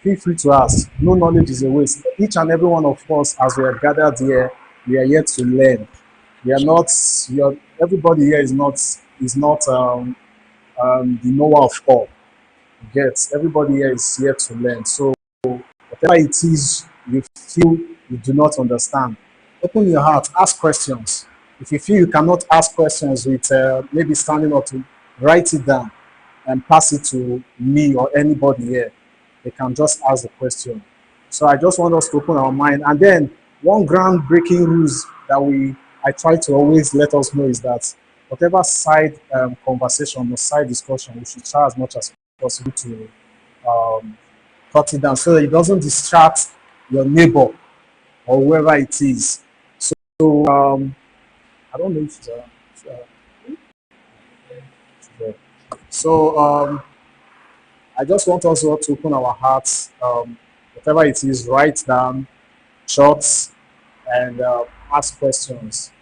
feel free to ask. No knowledge is a waste. Each and every one of us, as we are gathered here, we are here to learn. We are not. Everybody here is not the knower of all. Get everybody here is here to learn. So whatever it is you feel you do not understand, open your heart, ask questions. If you feel you cannot ask questions with maybe standing up to write it down and pass it to me or anybody here, they can just ask the question. So I just want us to open our mind. And then one groundbreaking rules that I try to always let us know is that whatever side conversation or side discussion, we should try as much as possible to um, cut it down so that it doesn't distract your neighbor or whoever it is. So I don't know if so I just want us all to open our hearts. Whatever it is, write down, shots, and ask questions.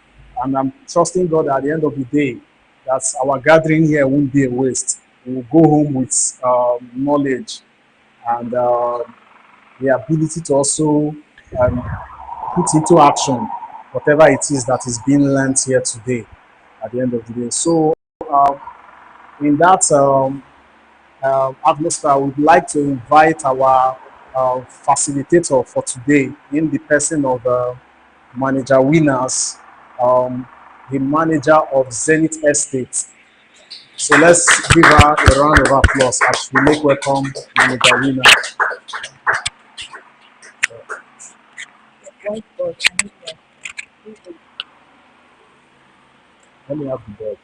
And I'm trusting God at the end of the day that our gathering here won't be a waste. We will go home with knowledge and the ability to also put into action whatever it is that is being learned here today at the end of the day. So, in that atmosphere, I would like to invite our facilitator for today in the person of Manager Winners, um, the manager of Zenith Estate. So let's give her a round of applause as we make welcome Manager Winners. Let me have the bed.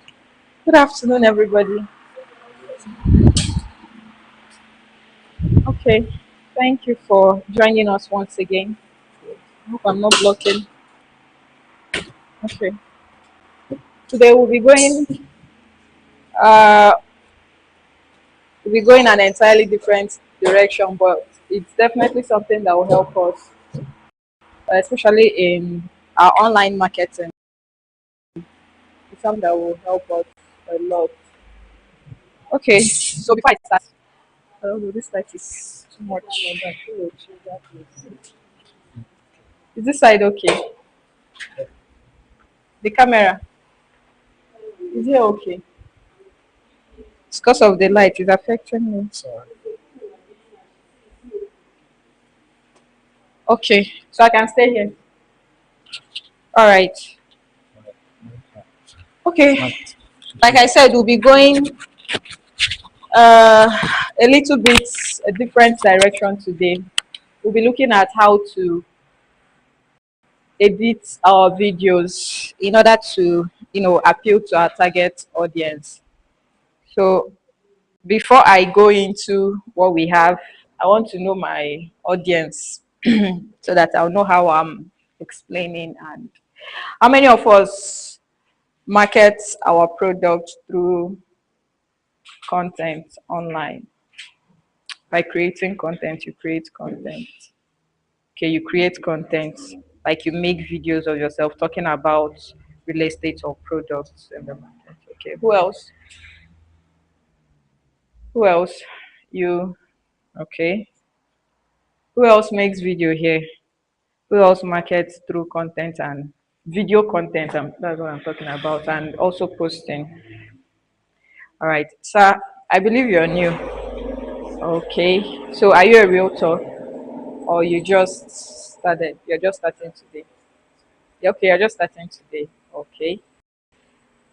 Good afternoon, everybody. Okay, thank you for joining us once again. I hope I'm not blocking. Okay, today uh, we'll be going an entirely different direction, but it's definitely something that will help us, especially in our online marketing. It's something that will help us a lot. Okay, so before I start, I don't know, this light is too much. Is this side okay? The camera, is it okay? It's because of the light, it's affecting me. Sorry. Okay, so I can stay here. All right. Okay, like I said, we'll be going uh, a little bit a different direction today. We'll be looking at how to edit our videos in order to, appeal to our target audience. So before I go into what we have, I want to know my audience so that I'll know how I'm explaining and how many of us market our product through content online. By creating content, you create content. Okay, you create content, like you make videos of yourself talking about real estate or products in the market. Okay, who else? Who else? You. Okay. Who else makes video here? Who else markets through content and video content? That's what I'm talking about, and also posting. All right, sir. I believe you're new. Okay. So, are you a realtor, or you just started? You're just starting today. Yeah, okay, you're just starting today. Okay.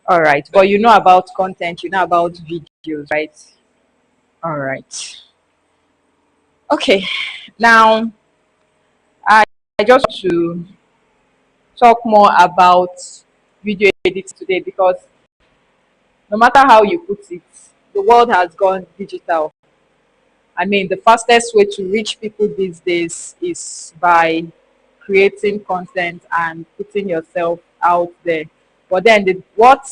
All right. But you know about content. You know about videos, right? All right. Okay. Now, I, I just want to talk more about video editing today because no matter how you put it, the world has gone digital. I mean, the fastest way to reach people these days is by creating content and putting yourself out there. But then, what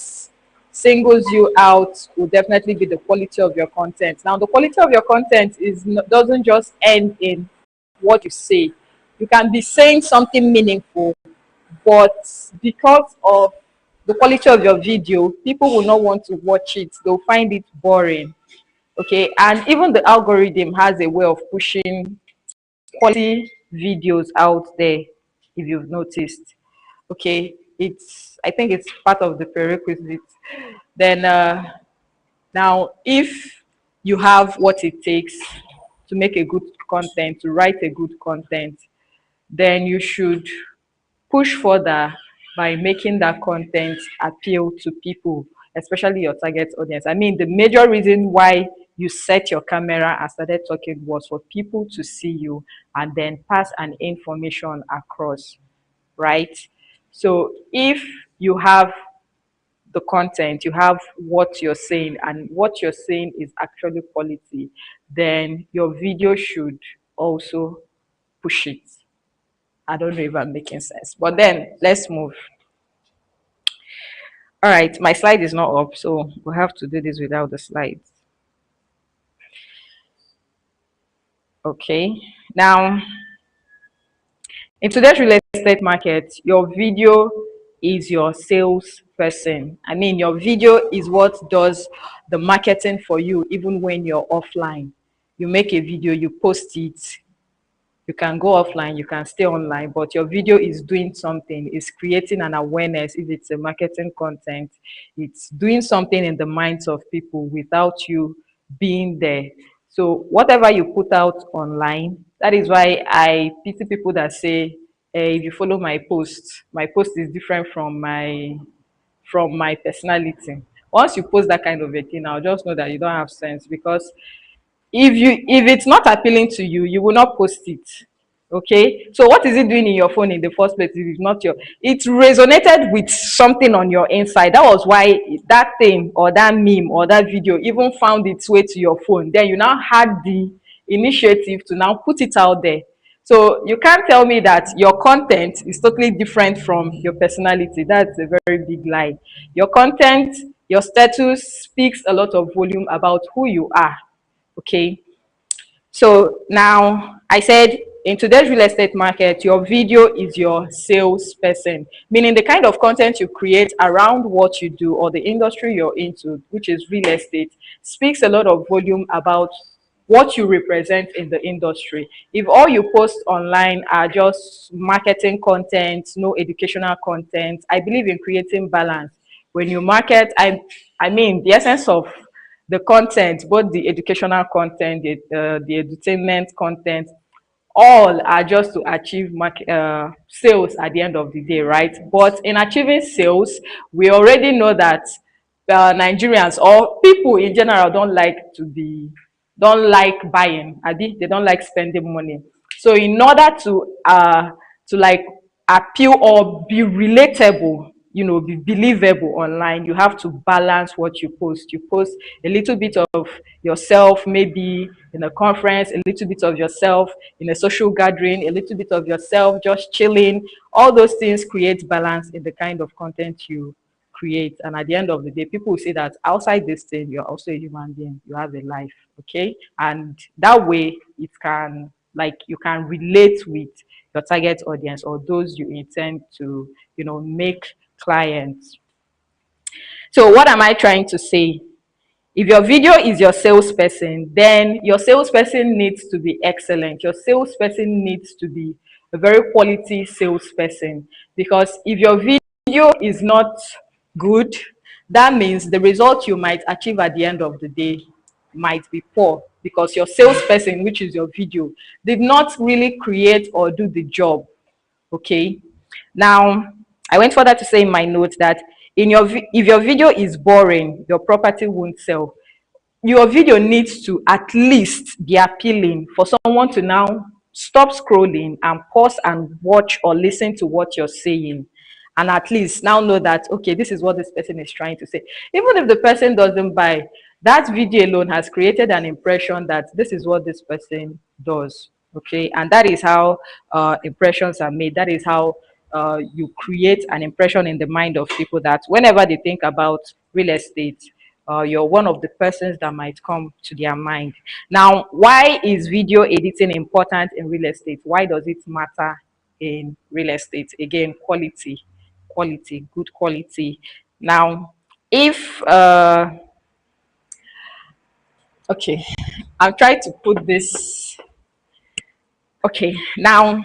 singles you out will definitely be the quality of your content. Now, the quality of your content doesn't just end in what you say. You can be saying something meaningful, but because of the quality of your video, people will not want to watch it. They'll find it boring. Okay, and even the algorithm has a way of pushing quality videos out there, if you've noticed. Okay, it's, I think it's part of the prerequisite. Then now, if you have what it takes to make a good content, to write a good content, then you should push further by making that content appeal to people, especially your target audience. I mean, the major reason why you set your camera and started talking was for people to see you and then pass an information across, right? So if you have the content, you have what you're saying, and what you're saying is actually quality, then your video should also push it. I don't know if I'm making sense. But then let's move. All right, my slide is not up, so we'll have to do this without the slides. Okay. Now, in today's real estate market, your video is your salesperson. I mean, your video is what does the marketing for you, even when you're offline. You make a video, you post it, you can go offline, you can stay online, but your video is doing something, is creating an awareness. If it's a marketing content, it's doing something in the minds of people without you being there. So whatever you put out online, that is why I pity people that say, if you follow my post is different from my personality. Once you post that kind of a thing, I'll just know that you don't have sense, because if it's not appealing to you, you will not post it. Okay, so what is it doing in your phone in the first place if it's not your, it resonated with something on your inside. That was why that thing or that meme or that video even found its way to your phone. Then you now had the initiative to now put it out there. So you can't tell me that your content is totally different from your personality. That's a very big lie. Your content, your status speaks a lot of volume about who you are. Okay, so now I said in today's real estate market, your video is your salesperson, meaning the kind of content you create around what you do or the industry you're into, which is real estate, speaks a lot of volume about what you represent in the industry. If all you post online are just marketing content, no educational content, I believe in creating balance. When you market, I mean the essence of the content, both the educational content, the entertainment content, all are just to achieve sales at the end of the day, right? But in achieving sales, we already know that Nigerians or people in general don't like buying. They don't like spending money. So in order to like appeal or be relatable, be believable online, you have to balance what you post. You post a little bit of yourself, maybe in a conference, a little bit of yourself in a social gathering, a little bit of yourself just chilling. All those things create balance in the kind of content you create. And at the end of the day, people will say that outside this thing, you're also a human being, you have a life. Okay, and that way it can, like, you can relate with your target audience or those you intend to make clients. So what am I trying to say? If your video is your salesperson, then your salesperson needs to be excellent. Your salesperson needs to be a very quality salesperson, because if your video is not good, that means the result you might achieve at the end of the day might be poor, because your salesperson, which is your video, did not really create or do the job. Okay, now I went further to say in my notes that if your video is boring, your property won't sell. Your video needs to at least be appealing for someone to now stop scrolling and pause and watch or listen to what you're saying, and at least now know that, okay, this is what this person is trying to say. Even if the person doesn't buy, that video alone has created an impression that this is what this person does. Okay, and that is how impressions are made. That is how you create an impression in the mind of people, that whenever they think about real estate, you're one of the persons that might come to their mind. Now, why is video editing important in real estate? Why does it matter in real estate? Again, quality, good quality. Now, if Okay, I'll try to put this. Okay, now,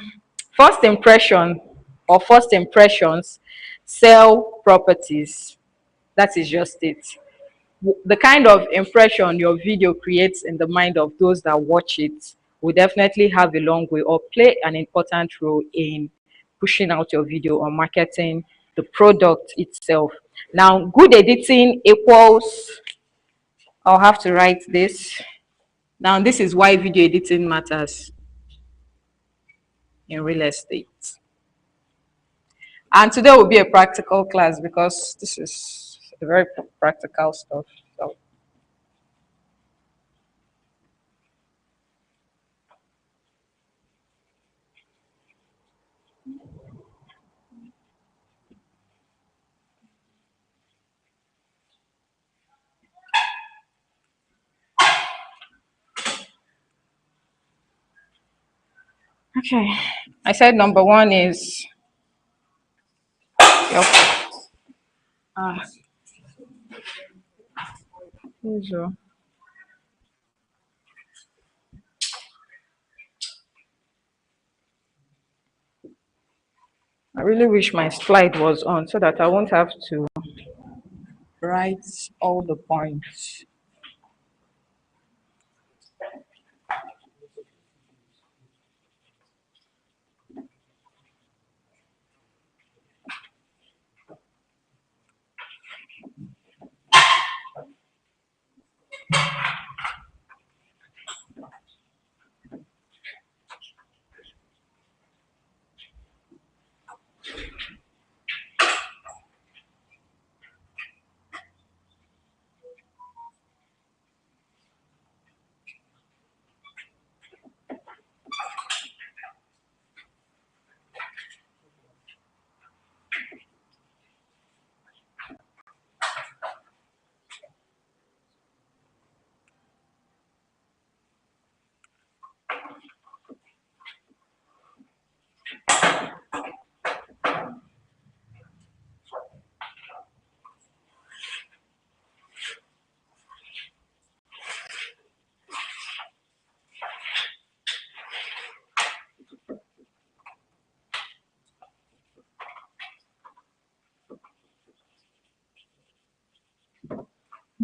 first impression or first impressions sell properties. That is just it. The kind of impression your video creates in the mind of those that watch it will definitely have a long way or play an important role in pushing out your video or marketing the product itself. Now, good editing equals, I'll have to write this. Now, this is why video editing matters in real estate. And today will be a practical class because this is a very practical stuff. So, okay. I said number one is your, ah, usual. I really wish my slide was on so that I won't have to write all the points.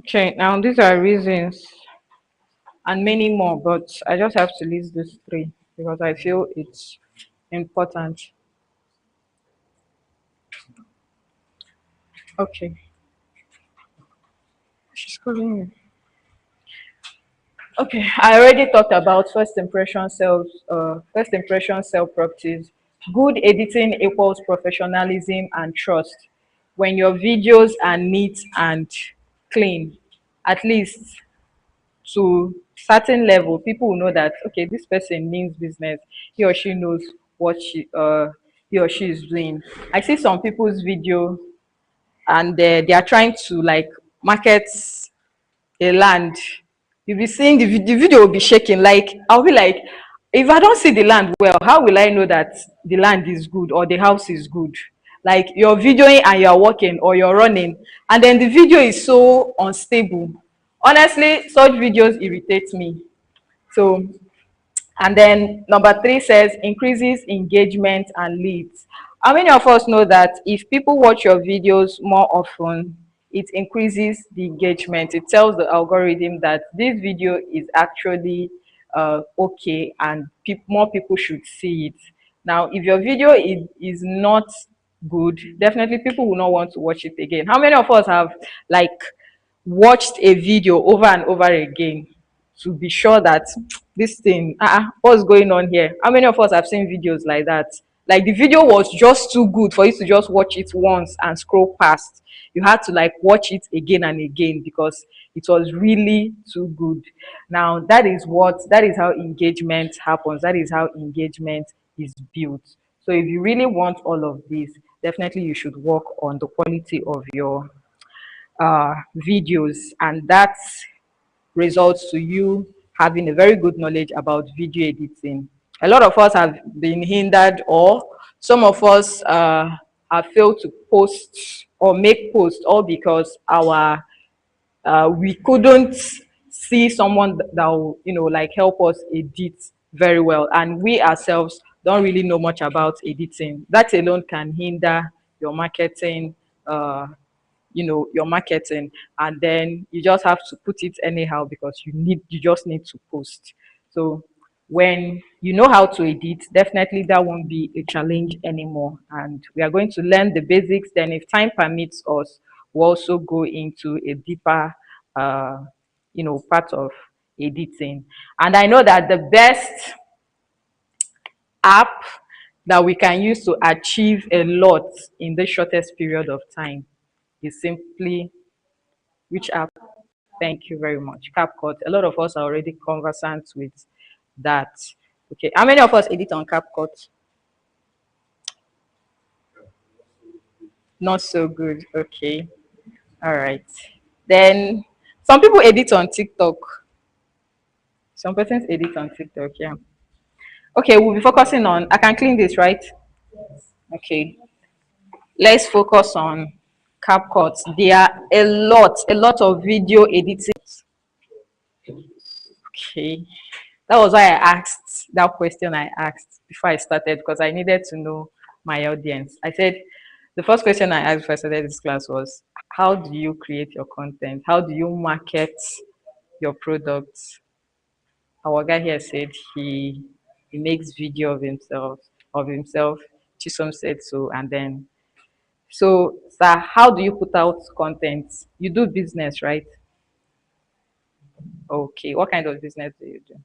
Okay, now these are reasons and many more, but I just have to list these three because I feel it's important. Okay, she's calling me. Okay, I already talked about first impression sales, first impression sell properties. Good editing equals professionalism and trust. When your videos are neat and clean, at least to certain level, people will know that okay, this person means business. He or she knows what he or she is doing. I see some people's video and they are trying to like market a land. You'll be seeing the video will be shaking. Like I'll be like, if I don't see the land well, how will I know that the land is good or the house is good? Like you're videoing and you're walking or you're running, and then the video is so unstable. Honestly, such videos irritate me. So, and then number three says increases engagement and leads. How many of us know that if people watch your videos more often, it increases the engagement? It tells the algorithm that this video is actually okay and more people should see it. Now, if your video is not good, definitely people will not want to watch it again. How many of us have like watched a video over and over again to be sure that this thing, what's going on here? How many of us have seen videos like that? Like the video was just too good for you to just watch it once and scroll past. You had to like watch it again and again because it was really too good. Now that is how engagement happens. That is how engagement is built. So if you really want all of this, definitely you should work on the quality of your videos, and that results to you having a very good knowledge about video editing. A lot of us have been hindered, or some of us have failed to post or make posts all because our we couldn't see someone that will, like help us edit very well. And we ourselves don't really know much about editing. That alone can hinder your marketing, uh, your marketing. And then you just have to put it anyhow because you just need to post. So when you know how to edit, definitely that won't be a challenge anymore. And we are going to learn the basics. Then if time permits us, we'll also go into a deeper part of editing. And I know that the best app that we can use to achieve a lot in the shortest period of time is simply which app? Thank you very much. CapCut. A lot of us are already conversant with that. Okay. How many of us edit on CapCut? Not so good. Okay. All right. Then some people edit on TikTok. Some persons edit on TikTok. Yeah. Okay. We'll be focusing on. I can clean this, right? Okay. Let's focus on CapCut. There are a lot of video editing. Okay. That was why I asked that question I asked before I started because I needed to know my audience. I said, the first question I asked before I started this class was, how do you create your content? How do you market your products? Our guy here said he makes video of himself. Chisom said so, and then so sir, how do you put out content? You do business, right? Okay, what kind of business do you do?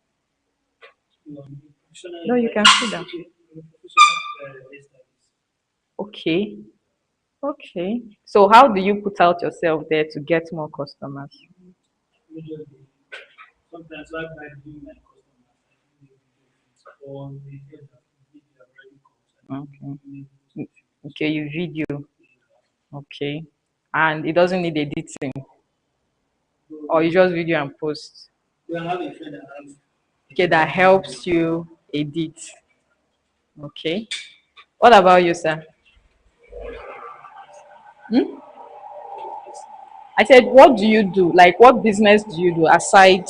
No, you can see that. Okay. Okay. So how do you put out yourself there to get more customers? Okay. Okay, you video. Okay. And it doesn't need editing. Or you just video and post. Okay, that helps you edit. Okay. What about you, sir? I said, what do you do? Like, what business do you do aside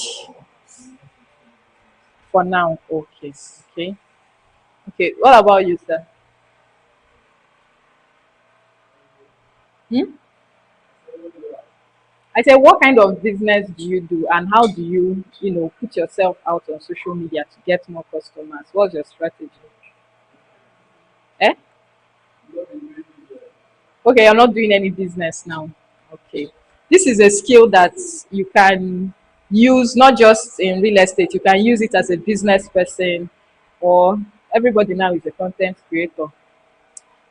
for now? Okay. Okay. Okay. What about you, sir? Hmm? I said, what kind of business do you do and how do you, put yourself out on social media to get more customers? What's your strategy? Eh? Okay, you're not doing any business now. Okay. This is a skill that you can use not just in real estate, you can use it as a business person or everybody now is a content creator.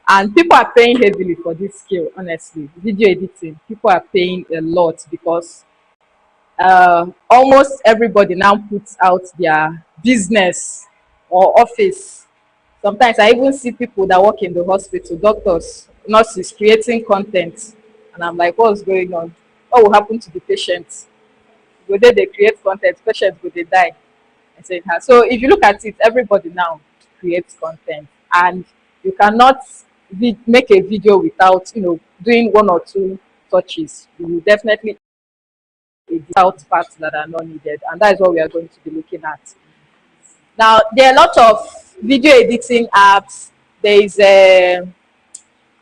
And people are paying heavily for this skill, honestly. Video editing, people are paying a lot because almost everybody now puts out their business or office. Sometimes I even see people that work in the hospital, doctors, nurses creating content. And I'm like, what's going on? What will happen to the patients? Will they create content? Patients will they die? I said, "Huh." So if you look at it, everybody now creates content. And you cannot make a video without, doing one or two touches. You will definitely out parts that are not needed, and that is what we are going to be looking at. Now, there are a lot of video editing apps. There is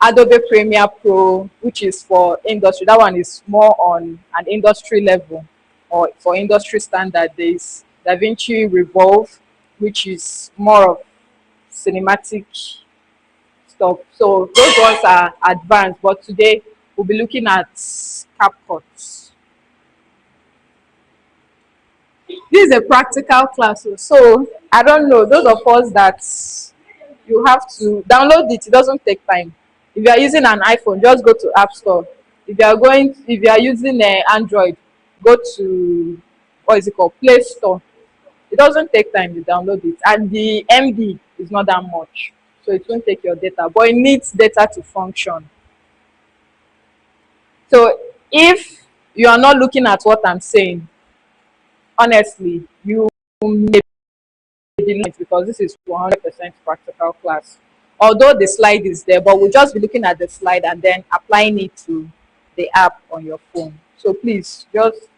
Adobe Premiere Pro, which is for industry. That one is more on an industry level or for industry standard. There is DaVinci Revolve, which is more of cinematic stuff. So those ones are advanced, but today we'll be looking at CapCut. This is a practical class, so I don't know, those of us that you have to download it, it doesn't take time. If you are using an iPhone, just go to App Store. If you are using Android, go to, what is it called, Play Store. It doesn't take time to download it, and the MB is not that much, so it won't take your data, but it needs data to function. So if you are not looking at what I'm saying, honestly, you may be late because this is 100% practical class. Although the slide is there, but we'll just be looking at the slide and then applying it to the app on your phone. So please just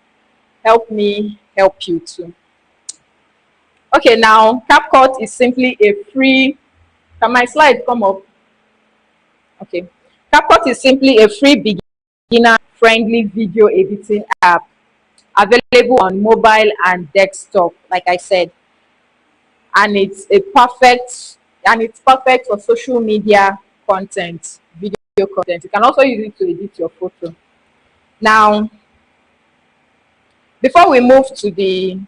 help me help you too. Okay, now CapCut is simply a free, can my slide come up? Okay. CapCut is simply a free beginner friendly video editing app available on mobile and desktop, like I said. And it's perfect for social media content, video content. You can also use it to edit your photo. Now, before we move to the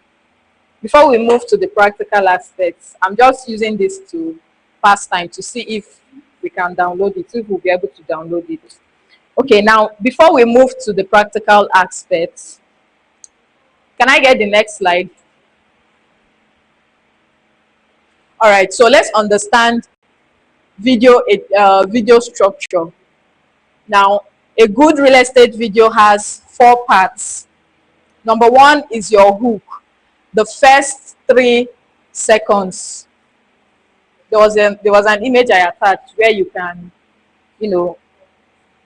practical aspects, I'm just using this to pass time to see if we can download it, if we'll be able to download it. Okay, now before we move to the practical aspects, can I get the next slide? All right, so let's understand video structure. Now, a good real estate video has 4 parts. Number one is your hook. The first 3 seconds. There was an image I attached where you can, you know,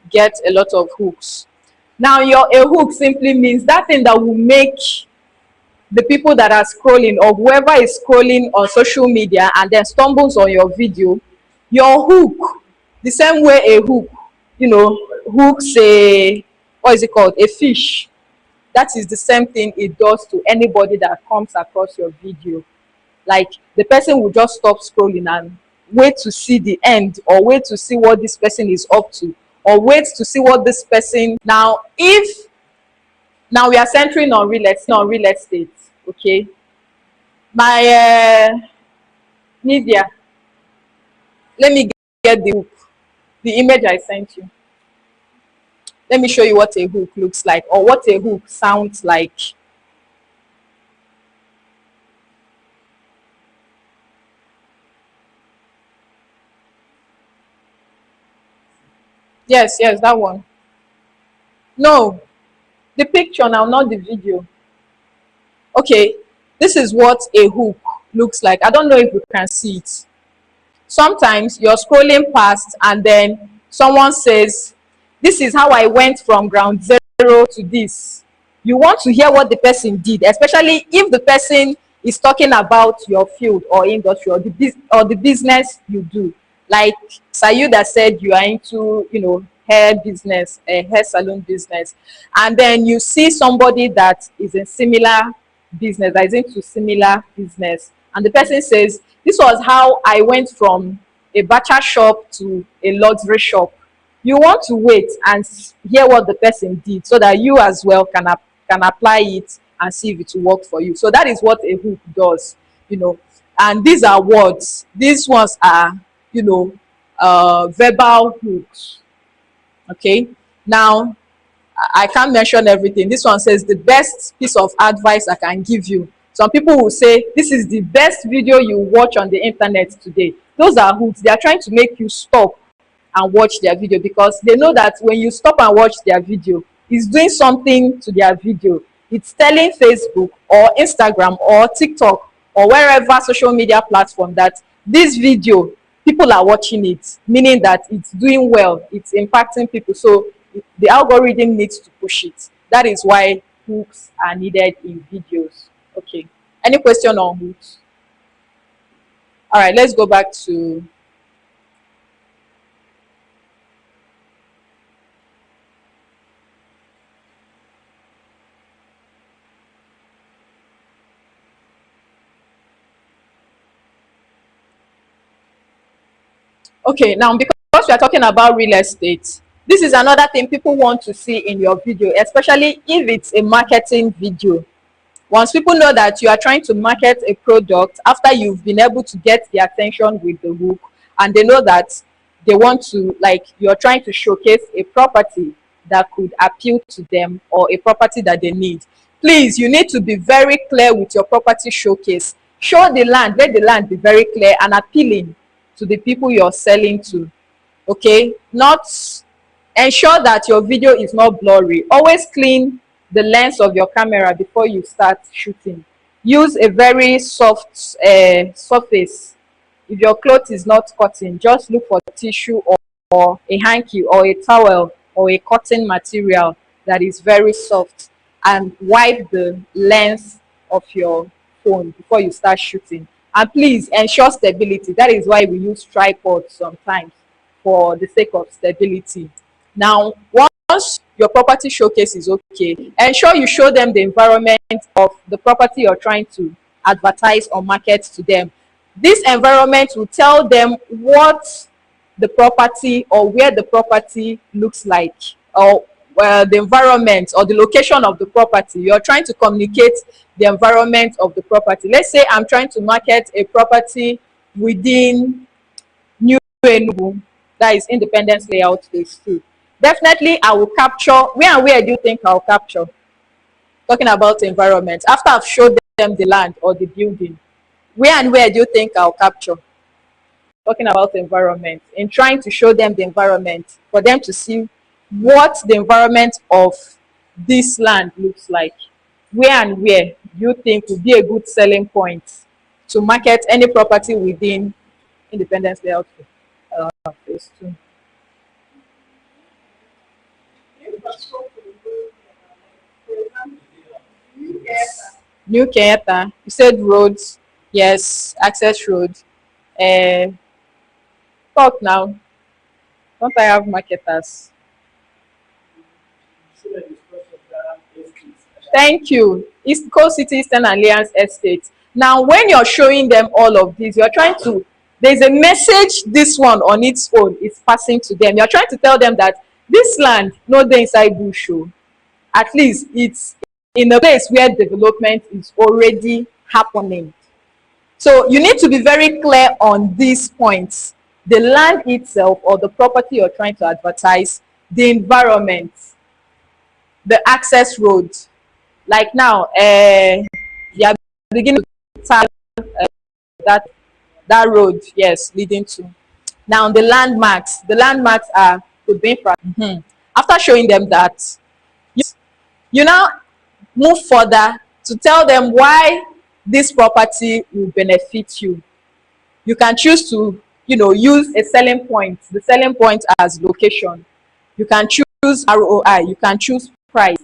get a lot of hooks. Now, a hook simply means that thing that will make the people that are scrolling, or whoever is scrolling on social media and then stumbles on your video, your hook, the same way a hook, hooks a, what is it called, a fish. That is the same thing it does to anybody that comes across your video. Like, the person will just stop scrolling and wait to see the end, or wait to see what this person is up to, or wait to see what this person. Now we are centering on real estate. Okay, my media, let me get the hook, the image I sent you. Let me show you what a hook looks like, or what a hook sounds like. Yes, that one. No, the picture now, not the video. Okay, this is what a hook looks like. I don't know if you can see it. Sometimes you're scrolling past and then someone says, this is how I went from ground zero to this. You want to hear what the person did, especially if the person is talking about your field or industry, or the business you do. Like Sayuda said, you are into, hair business, a hair salon business, and then you see somebody that is in similar business, that is into similar business, and the person says, this was how I went from a butcher shop to a luxury shop. You want to wait and hear what the person did, so that you as well can apply it and see if it will work for you. So that is what a hook does. And these are words. These ones are, verbal hooks. Okay, now I can't mention everything. This one says, the best piece of advice I can give you. Some people will say, this is the best video you watch on the internet today. Those are hooks. They are trying to make you stop and watch their video, because they know that when you stop and watch their video, it's doing something to their video. It's telling Facebook or Instagram or TikTok or wherever social media platform that this video, people are watching it, meaning that it's doing well, it's impacting people. So the algorithm needs to push it. That is why hooks are needed in videos. Okay, any question on hooks? All right, let's go back to okay, now because we are talking about real estate, this is another thing people want to see in your video, especially if it's a marketing video. Once people know that you are trying to market a product, after you've been able to get their attention with the hook, and they know that they want to, like, you're trying to showcase a property that could appeal to them, or a property that they need, please, you need to be very clear with your property showcase. Show the land, let the land be very clear and appealing to the people you're selling to. Okay, not, ensure that your video is not blurry. Always clean the lens of your camera before you start shooting. Use a very soft surface. If your cloth is not cotton, just look for tissue, or a hanky, or a towel, or a cotton material that is very soft. and wipe the lens of your phone before you start shooting. And please ensure stability. That is why we use tripods sometimes, for the sake of stability. Now, once your property showcase is okay, ensure you show them the environment of the property you're trying to advertise or market to them. This environment will tell them what the property or where the property looks like, or the environment or the location of the property. You're trying to communicate the environment of the property. Let's say I'm trying to market a property within New Enugu, that is Independence Layout Phase 2. Definitely, I will capture, where do you think I'll capture? Talking about environment. After I've showed them the land or the building, where do you think I'll capture? Talking about environment. In trying to show them the environment, for them to see what the environment of this land looks like. Where do you think would be a good selling point to market any property within Independence Layout Phase 2? New Kenyatta. You said roads. Yes, access road. Uh, talk now. Don't I have marketers? Thank you. East Coast City Eastern Alliance Estate. Now, when you're showing them all of this, you're trying to, there's a message this one on its own is passing to them. You're trying to tell them that this land, no dey inside bush, oh. At least it's in a place where development is already happening. So you need to be very clear on these points. The land itself or the property you're trying to advertise, the environment, the access road. Like now, you are beginning to tag that road, yes, leading to. Now the landmarks. The landmarks are the main. After showing them that, you now move further to tell them why this property will benefit you. You can choose to, use a selling point, the selling point as location. You can choose ROI, you can choose price,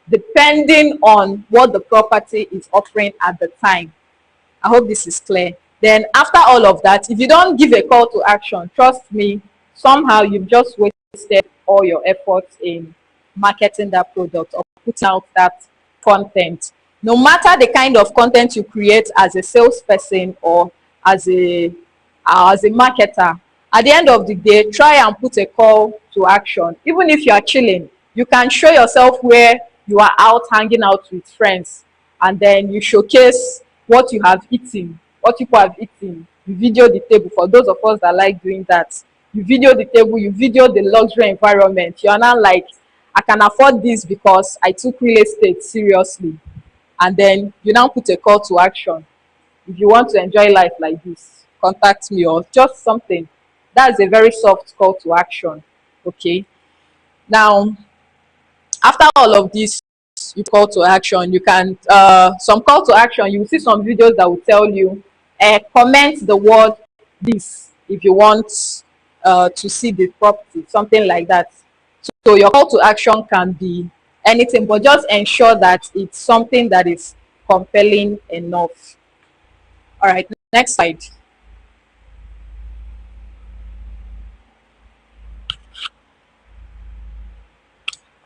depending on what the property is offering at the time. I hope this is clear. Then after all of that, if you don't give a call to action, trust me, somehow you've just wasted all your efforts in marketing that product or putting out that content. No matter the kind of content you create as a salesperson or as a marketer, at the end of the day, try and put a call to action. Even if you are chilling, you can show yourself where you are out hanging out with friends, and then you showcase what you have eaten, what people have eaten. You video the table. For those of us that like doing that, you video the table, you video the luxury environment. You are now like, I can afford this because I took real estate seriously. And then you now put a call to action. If you want to enjoy life like this, contact me, or just something. That's a very soft call to action. Okay. Now, after all of this, you call to action, you can some call to action, you will see some videos that will tell you comment the word this if you want to see the property, something like that. So your call to action can be anything, but just ensure that it's something that is compelling enough. All right, next slide.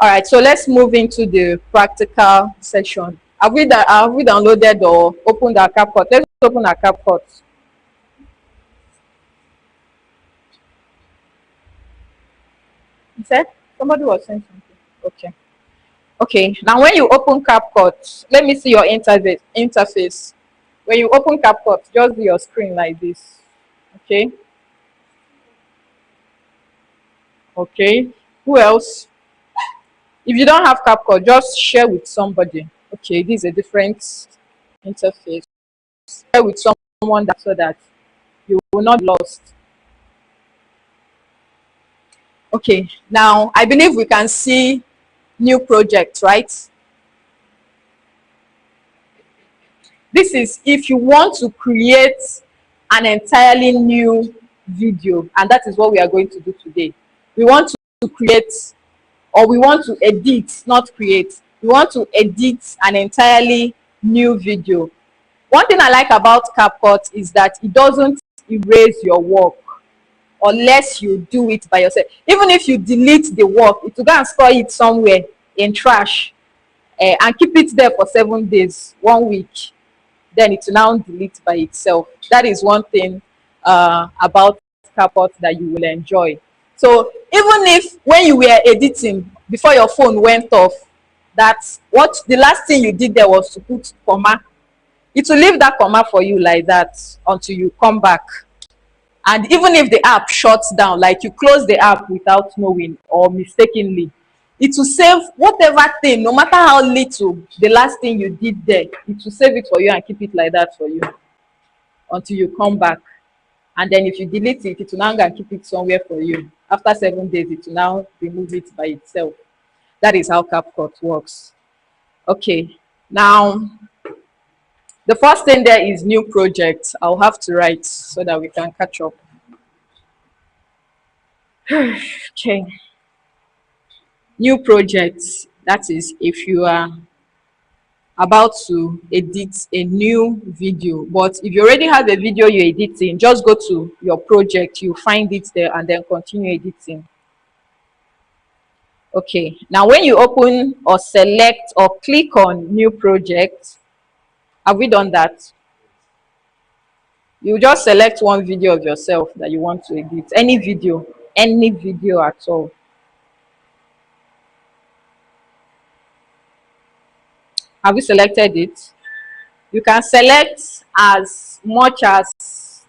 All right, so let's move into the practical session. Have we downloaded or opened our CapCut? Let's open our CapCut. You said somebody was saying something. Okay. Okay. Now, when you open CapCut, let me see your interface. When you open CapCut, just do your screen like this. Okay. Okay. Who else? If you don't have CapCut, just share with somebody. Okay, this is a different interface. Share with someone so that you will not be lost. Okay, now I believe we can see new project, right? This is if you want to create an entirely new video, and that is what we are going to do today. We want to create, or we want to edit, not create, you want to edit an entirely new video. One thing I like about CapCut is that it doesn't erase your work unless you do it by yourself. Even if you delete the work, it will go and store it somewhere in trash, and keep it there for 7 days, 1 week, then it will now delete by itself. That is one thing about CapCut that you will enjoy. So even if when you were editing before your phone went off, that what the last thing you did there was to put comma, it will leave that comma for you like that until you come back. And even if the app shuts down, like you close the app without knowing or mistakenly, it will save whatever thing, no matter how little the last thing you did there, it will save it for you and keep it like that for you until you come back. And then if you delete it, it will now go and keep it somewhere for you. After 7 days, it will now remove it by itself. That is how CapCut works. Okay, now the first thing there is new project. I'll have to write so that we can catch up. Okay, new projects. That is if you are about to edit a new video, but if you already have a video you're editing, just go to your project, you find it there and then continue editing. Okay, now when you open or select or click on new project, have we done that? You just select one video of yourself that you want to edit, any video at all. Have you selected it? You can select as much as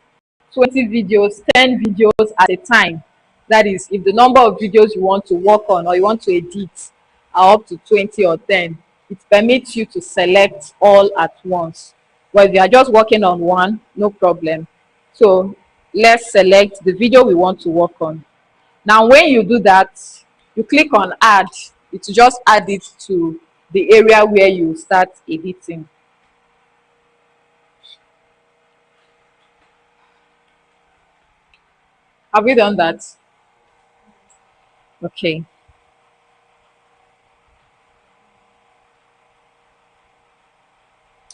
20 videos, 10 videos at a time. That is, if the number of videos you want to work on or you want to edit are up to 20 or 10, it permits you to select all at once. But if you are just working on one, no problem. So let's select the video we want to work on. Now, when you do that, you click on add. It will just add it to the area where you start editing. Have we done that? Okay.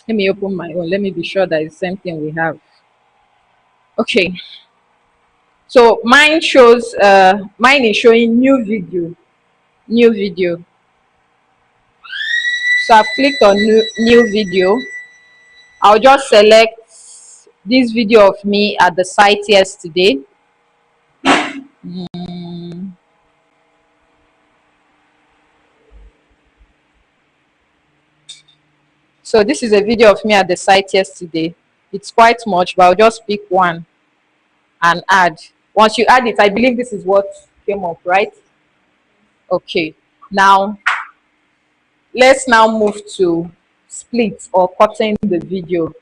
Let me open my own. Let me be sure that it's the same thing we have. Okay. So mine is showing new video. New video. So I've clicked on new video. I'll just select this video of me at the site yesterday. So this is a video of me at the site yesterday. It's quite much, but I'll just pick one and add. Once you add it, I believe this is what came up, right? Okay. Now let's now move to split or cutting the video.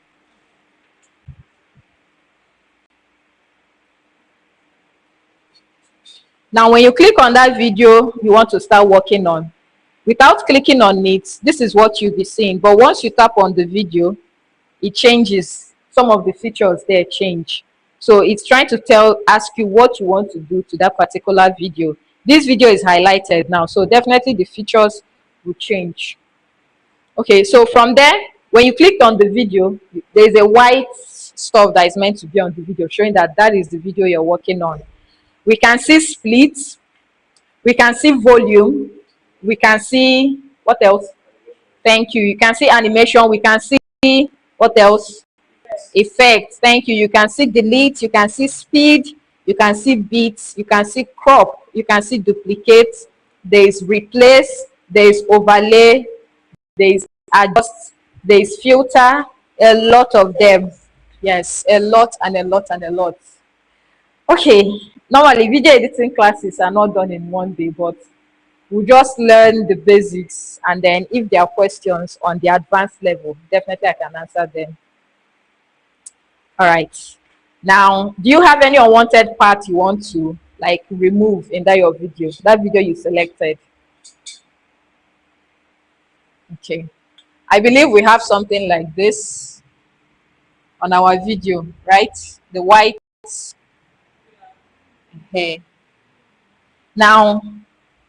Now when you click on that video you want to start working on, without clicking on it, this is what you'll be seeing. But once you tap on the video, it changes. Some of the features there change. So it's trying to ask you what you want to do to that particular video. This video is highlighted now, so definitely the features will change. Okay, so from there, when you clicked on the video, there's a white stuff that is meant to be on the video, showing that that is the video you're working on. We can see splits, we can see volume, we can see what else? Thank you. You can see animation, we can see what else? Effects. Thank you. You can see delete, you can see speed, you can see beats, you can see crop, you can see duplicate, there is replace, there is overlay, there is adjust, there is filter, a lot of them. Yes, a lot and a lot and a lot. Okay, normally video editing classes are not done in one day, but we just learn the basics, and then if there are questions on the advanced level, definitely I can answer them. All right. Now, do you have any unwanted part you want to like remove in that your video, that video you selected? Okay. I believe we have something like this on our video, right? The white hair. Now,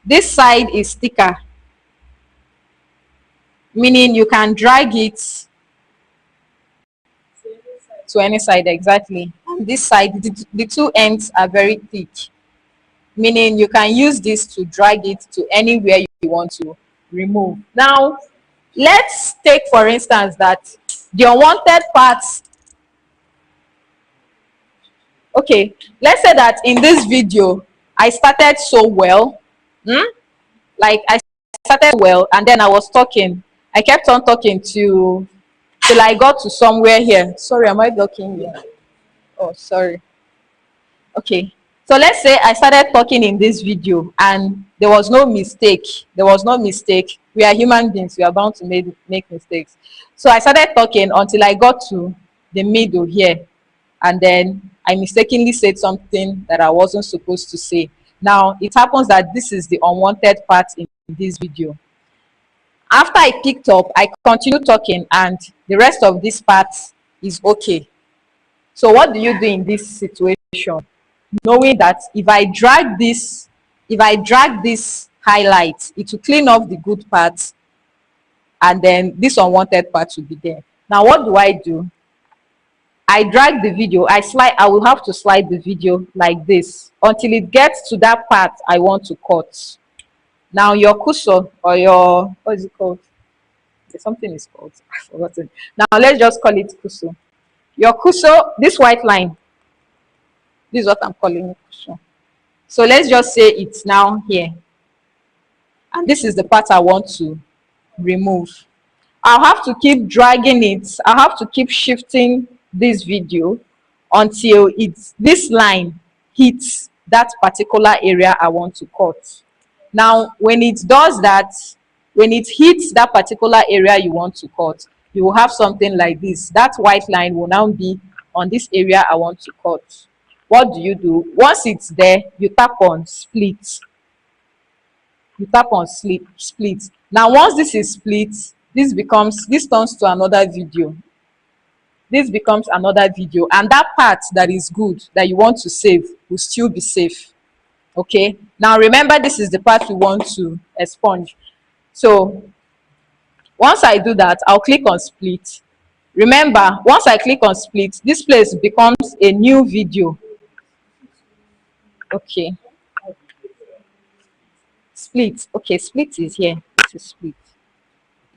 this side is thicker. meaning you can drag it to any side. Exactly. And this side, the two ends are very thick, meaning you can use this to drag it to anywhere you want to remove. Now, let's take for instance that the unwanted parts. Okay, let's say that in this video I started so well, like I started well, and then I was talking. I kept on talking till I got to somewhere here. Sorry, am I blocking here? Oh, sorry. Okay, so let's say I started talking in this video and there was no mistake. There was no mistake. We are human beings, we are bound to make mistakes. So I started talking until I got to the middle here, and then I mistakenly said something that I wasn't supposed to say. Now it happens that this is the unwanted part in this video. After I picked up, I continued talking and the rest of this part is okay. So what do you do in this situation, knowing that if I drag this highlight, it will clean off the good parts and then this unwanted part will be there. Now what do? I drag the video, I will have to slide the video like this until it gets to that part I want to cut. Now your cursor, or your, what is it called? Something is called, I've forgotten. Now let's just call it cursor. Your cursor, this white line, this is what I'm calling it, cursor. So let's just say it's now here, and this is the part I want to remove. I'll have to keep dragging it. I'll have to keep shifting this video until this line hits that particular area I want to cut. Now, when it does that, when it hits that particular area you want to cut, you will have something like this. That white line will now be on this area I want to cut. What do? Once it's there, you tap on split. You tap on split. Now once this is split, this turns to another video. This becomes another video, and that part that is good, that you want to save, will still be safe. Okay, now remember, this is the part we want to expunge. So once I do that, I'll click on split. Remember, once I click on split, this place becomes a new video. Okay, split. Okay, split is here. This is split.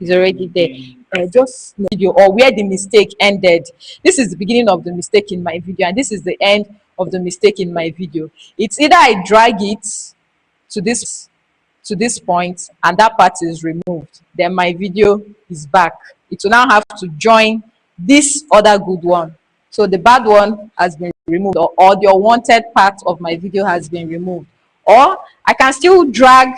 Is already there. Just video, or where the mistake ended. This is the beginning of the mistake in my video, and this is the end of the mistake in my video. It's either I drag it to this point and that part is removed, then my video is back. It will now have to join this other good one. So the bad one has been removed, or the unwanted part of my video has been removed. Or I can still drag.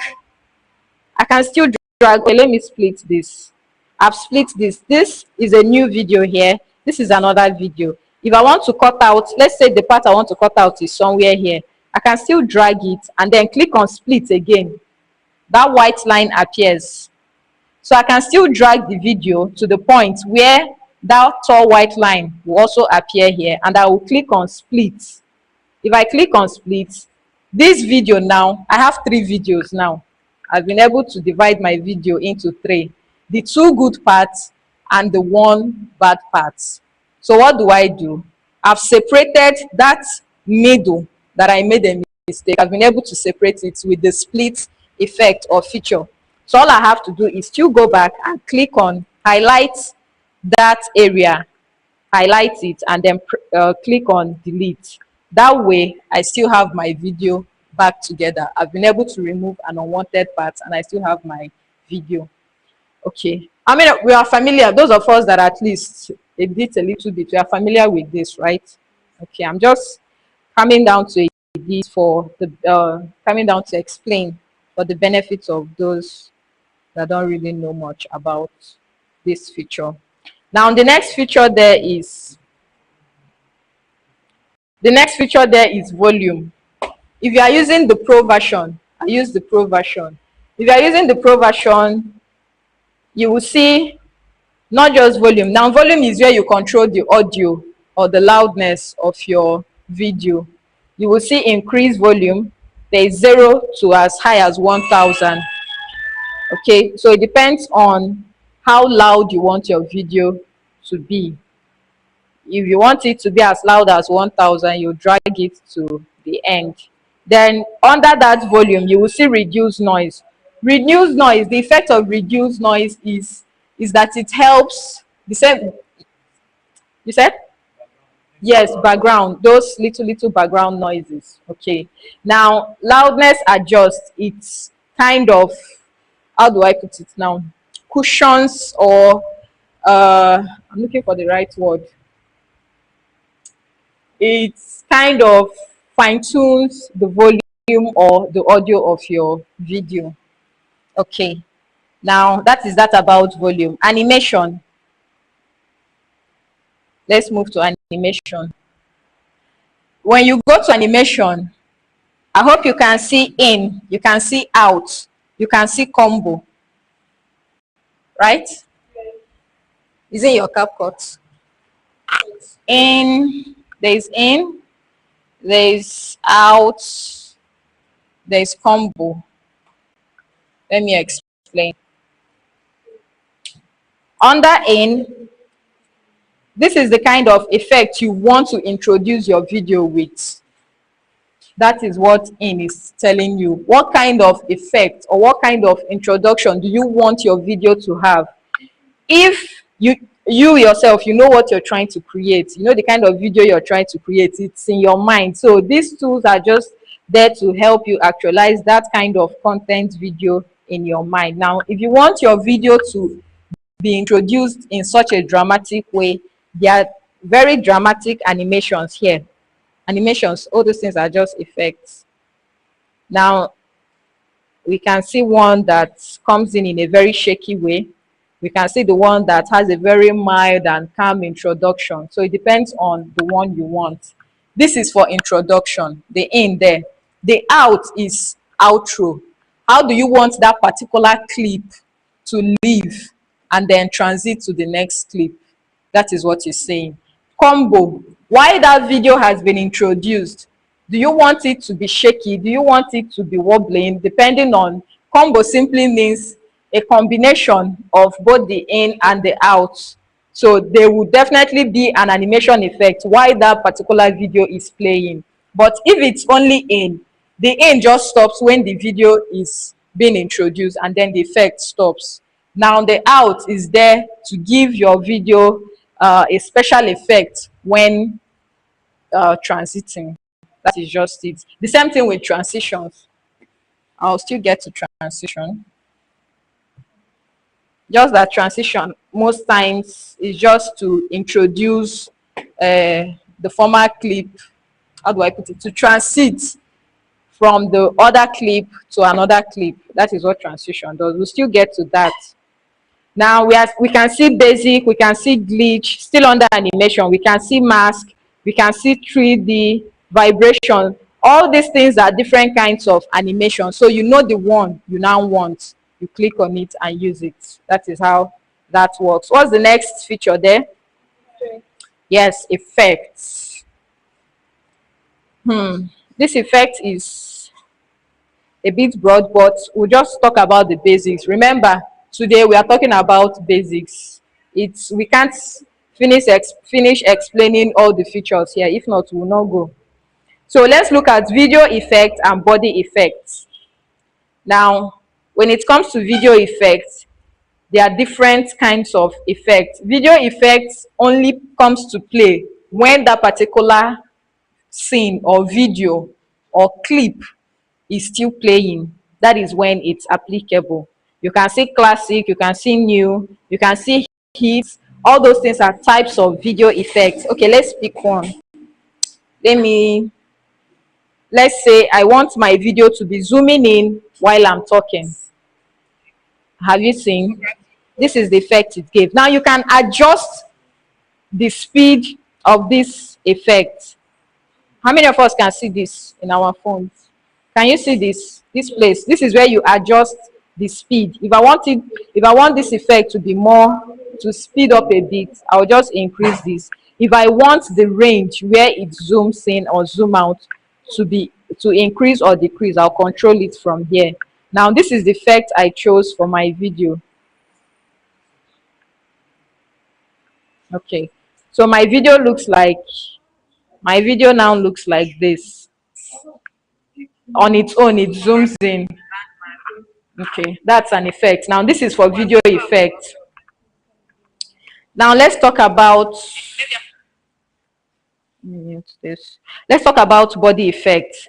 Okay, let me split this. I've split this. This is a new video here. This is another video. If I want to cut out, let's say the part I want to cut out is somewhere here, I can still drag it and then click on split again. That white line appears. So I can still drag the video to the point where that tall white line will also appear here, and I will click on split. If I click on split, this video, now I have 3 videos now. I've been able to divide my video into 3. The 2 good parts and the 1 bad part. So what do? I've separated that middle that I made a mistake. I've been able to separate it with the split effect or feature. So all I have to do is still go back and click on highlight that area, highlight it, and then click on delete. That way I still have my video back together. I've been able to remove an unwanted part and I still have my video. Okay, I mean, we are familiar, those of us that at least edit a little bit, we are familiar with this, right? Okay, I'm just coming down to this for the coming down to explain for the benefits of those that don't really know much about this feature. Now the next feature there is volume. If you are using the pro version, I use the pro version. If you are using the pro version, you will see not just volume. Now volume is where you control the audio or the loudness of your video. You will see increase volume. There is 0 to as high as 1000. Okay, so it depends on how loud you want your video to be. If you want it to be as loud as 1000, you drag it to the end. Then under that volume, you will see reduce noise. Reduce noise, the effect of reduce noise is that it helps the same. You said? Yes, background, those little background noises. Okay. Now, loudness adjust. It's kind of, how do I put it now? Cushions, or I'm looking for the right word. It's kind of fine tunes the volume or the audio of your video. Okay. Now, that is that about volume. Animation. Let's move to animation. When you go to animation, I hope you can see in, you can see out, you can see combo, right? Is it your CapCut? In, there's out, there's combo. Let me explain. Under in, this is the kind of effect you want to introduce your video with. That is what in is telling you. What kind of effect or what kind of introduction do you want your video to have? If you yourself, you know what you're trying to create, you know the kind of video you're trying to create, it's in your mind. So these tools are just there to help you actualize that kind of content video in your mind. Now, if you want your video to be introduced in such a dramatic way, there are very dramatic animations here. Animations, all those things are just effects. Now, we can see one that comes in a very shaky way. We can see the one that has a very mild and calm introduction. So it depends on the one you want. This is for introduction, the in there. The out is outro. How do you want that particular clip to leave and then transit to the next clip? That is what he's saying. Combo, why that video has been introduced. Do you want it to be shaky? Do you want it to be wobbling? Depending on, combo simply means a combination of both the in and the out. So there will definitely be an animation effect while that particular video is playing. But if it's only in, the in just stops when the video is being introduced and then the effect stops. Now the out is there to give your video a special effect when transiting. That is just it. The same thing with transitions. I'll still get to transition. Just that transition most times is just to introduce the former clip, how do I put it, to transit from the other clip to another clip. That is what transition does. We'll still get to that. Now we can see basic, we can see glitch, still under animation, we can see mask, we can see 3D, vibration. All these things are different kinds of animation. So you know the one you now want, you click on it and use it. That is how that works. What's the next feature there? Yes, effects. This effect is a bit broad, but we'll just talk about the basics. Remember, today we are talking about basics. We can't finish explaining all the features here. If not, we'll not go. So let's look at video effects and body effects. Now, when it comes to video effects, there are different kinds of effects. Video effects only comes to play when that particular scene or video or clip is still playing. That is when it's applicable. You can see classic, you can see new, you can see hits. All those things are types of video effects. Okay, let's pick one. Let's say I want my video to be zooming in while I'm talking. Have you seen? This is the effect it gave. Now you can adjust the speed of this effect. How many of us can see this in our phones? Can you see this place? This is where you adjust the speed. If I want this effect to be more, to speed up a bit, I'll just increase this. If I want the range where it zooms in or zoom out to increase or decrease, I'll control it from here. Now this is the effect I chose for my video. Okay, so my video now looks like this. On its own, it zooms in. Okay, that's an effect. Now this is for video effect. Now let's talk about body effect.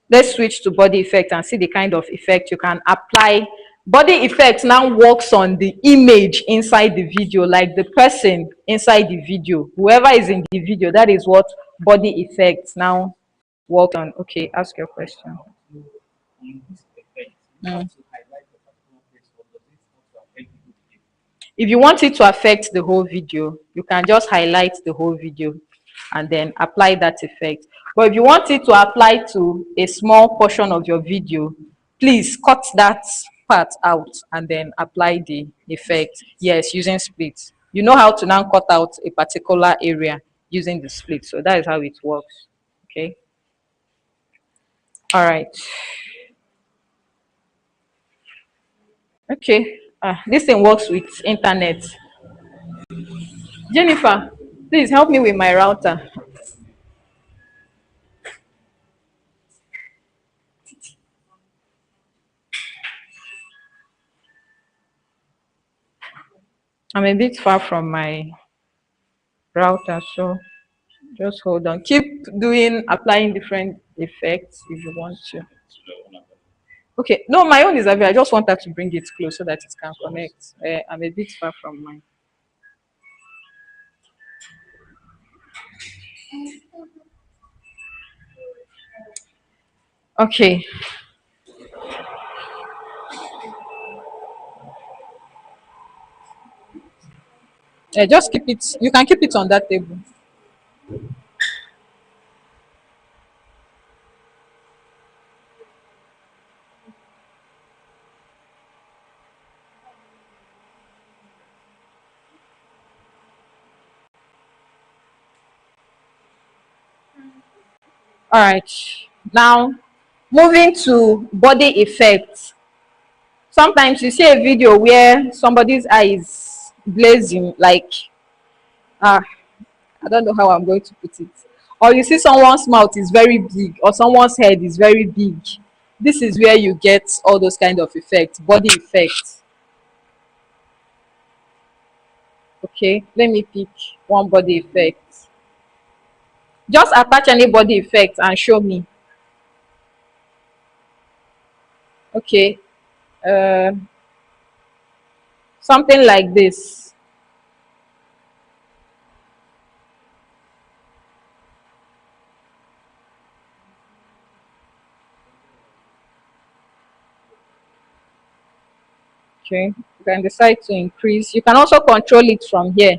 Let's switch to body effect and see the kind of effect you can apply. Body effect now works on the image inside the video, like the person inside the video, whoever is in the video. That is what body effects now work on. Okay, ask your question. Mm. If you want it to affect the whole video, you can just highlight the whole video and then apply that effect. But if you want it to apply to a small portion of your video, please cut that part out and then apply the effect. Yes, using split. You know how to now cut out a particular area using the split. So that is how it works. Okay. All right. Okay. This thing works with internet. Jennifer, please help me with my router. I'm a bit far from my router, so just hold on. Keep doing applying different effects if you want to. Okay, no, my own is available. I just want her to bring it close so that it can connect. I'm a bit far from mine. Okay, just keep it. You can keep it on that table. All right. Now, moving to body effects. Sometimes you see a video where somebody's eye is blazing, like ah, I don't know how I'm going to put it. Or you see someone's mouth is very big or someone's head is very big. This is where you get all those kind of effects, body effects. Okay, let me pick one body effect. Just attach any body effect and show me. Okay, uh, something like this. Okay, you can decide to increase. You can also control it from here.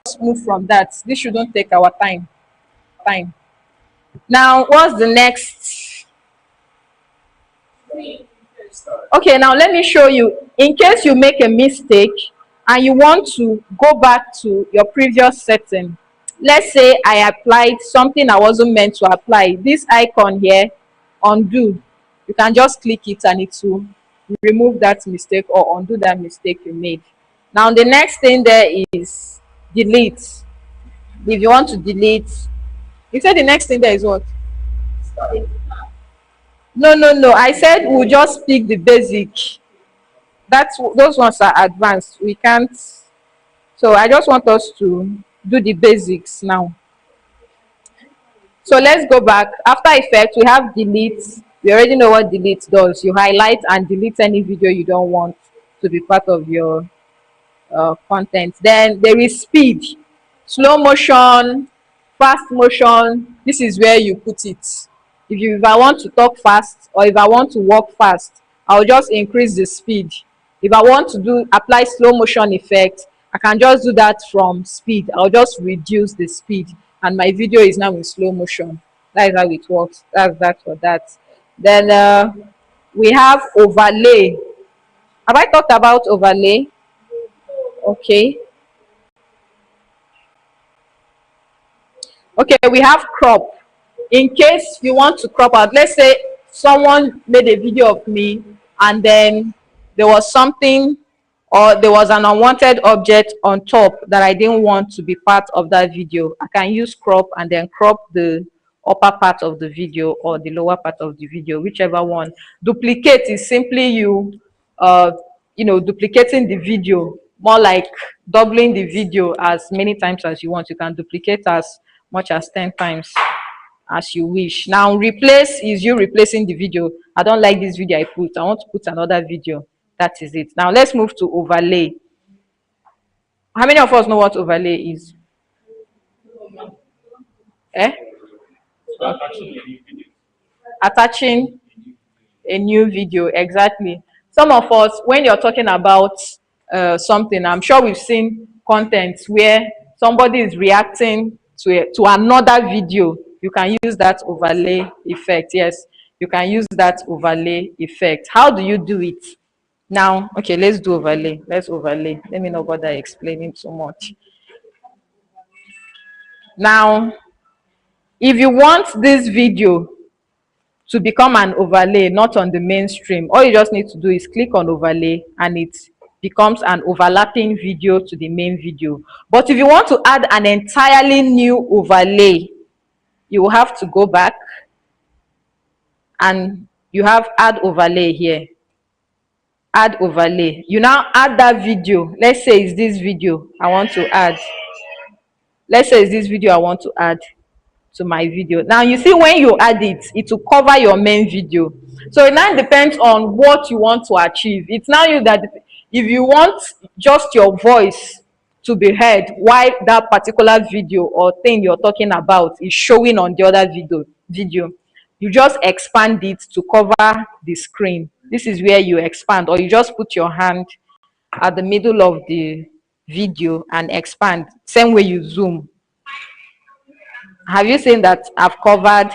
Just move from that. This shouldn't take our time. Now, what's the next? Okay, now let me show you. In case you make a mistake and you want to go back to your previous setting, let's say I applied something I wasn't meant to apply. This icon here, undo. You can just click it and it will remove that mistake or undo that mistake you made. Now the next thing there is delete. If you want to delete, you said the next thing there is what? No. I said we'll just pick the basic. Those ones are advanced. We can't. So I just want us to do the basics now. So let's go back. After effect, we have delete. We already know what delete does. You highlight and delete any video you don't want to be part of your content. Then there is speed, slow motion, fast motion. This is where you put it. If I want to talk fast or if I want to walk fast, I'll just increase the speed. If I want to do apply slow motion effect, I can just do that from speed. I'll just reduce the speed and my video is now in slow motion. That is how it works. That's that for that. Then we have overlay. Have I talked about overlay? Okay. Okay, we have crop. In case you want to crop out, let's say someone made a video of me and then there was something, or there was an unwanted object on top that I didn't want to be part of that video, I can use crop and then crop the upper part of the video or the lower part of the video, whichever one. Duplicate is simply uh duplicating the video, more like doubling the video as many times as you want. You can duplicate as much as 10 times as you wish. Now replace is you replacing the video. I don't like this video I put, I want to put another video. That is it. Now let's move to overlay. How many of us know what overlay is? Eh? Attaching a new video, exactly. Some of us, when you're talking about something, I'm sure we've seen content where somebody is reacting to another video. You can use that overlay effect. Yes, you can use that overlay effect. How do you do it? Now, okay, let's do overlay. Let's overlay. Let me not bother explaining so much. Now, if you want this video to become an overlay, not on the mainstream, all you just need to do is click on overlay and it becomes an overlapping video to the main video. But if you want to add an entirely new overlay, you will have to go back and you have add overlay here. Add overlay. You now add that video. Let's say it's this video I want to add. Let's say it's this video I want to add to my video. Now you see, when you add it, it will cover your main video. So it now depends on what you want to achieve. It's now you that, if you want just your voice to be heard while that particular video or thing you're talking about is showing on the other video, you just expand it to cover the screen. This is where you expand, or you just put your hand at the middle of the video and expand. Same way you zoom. Have you seen that I've covered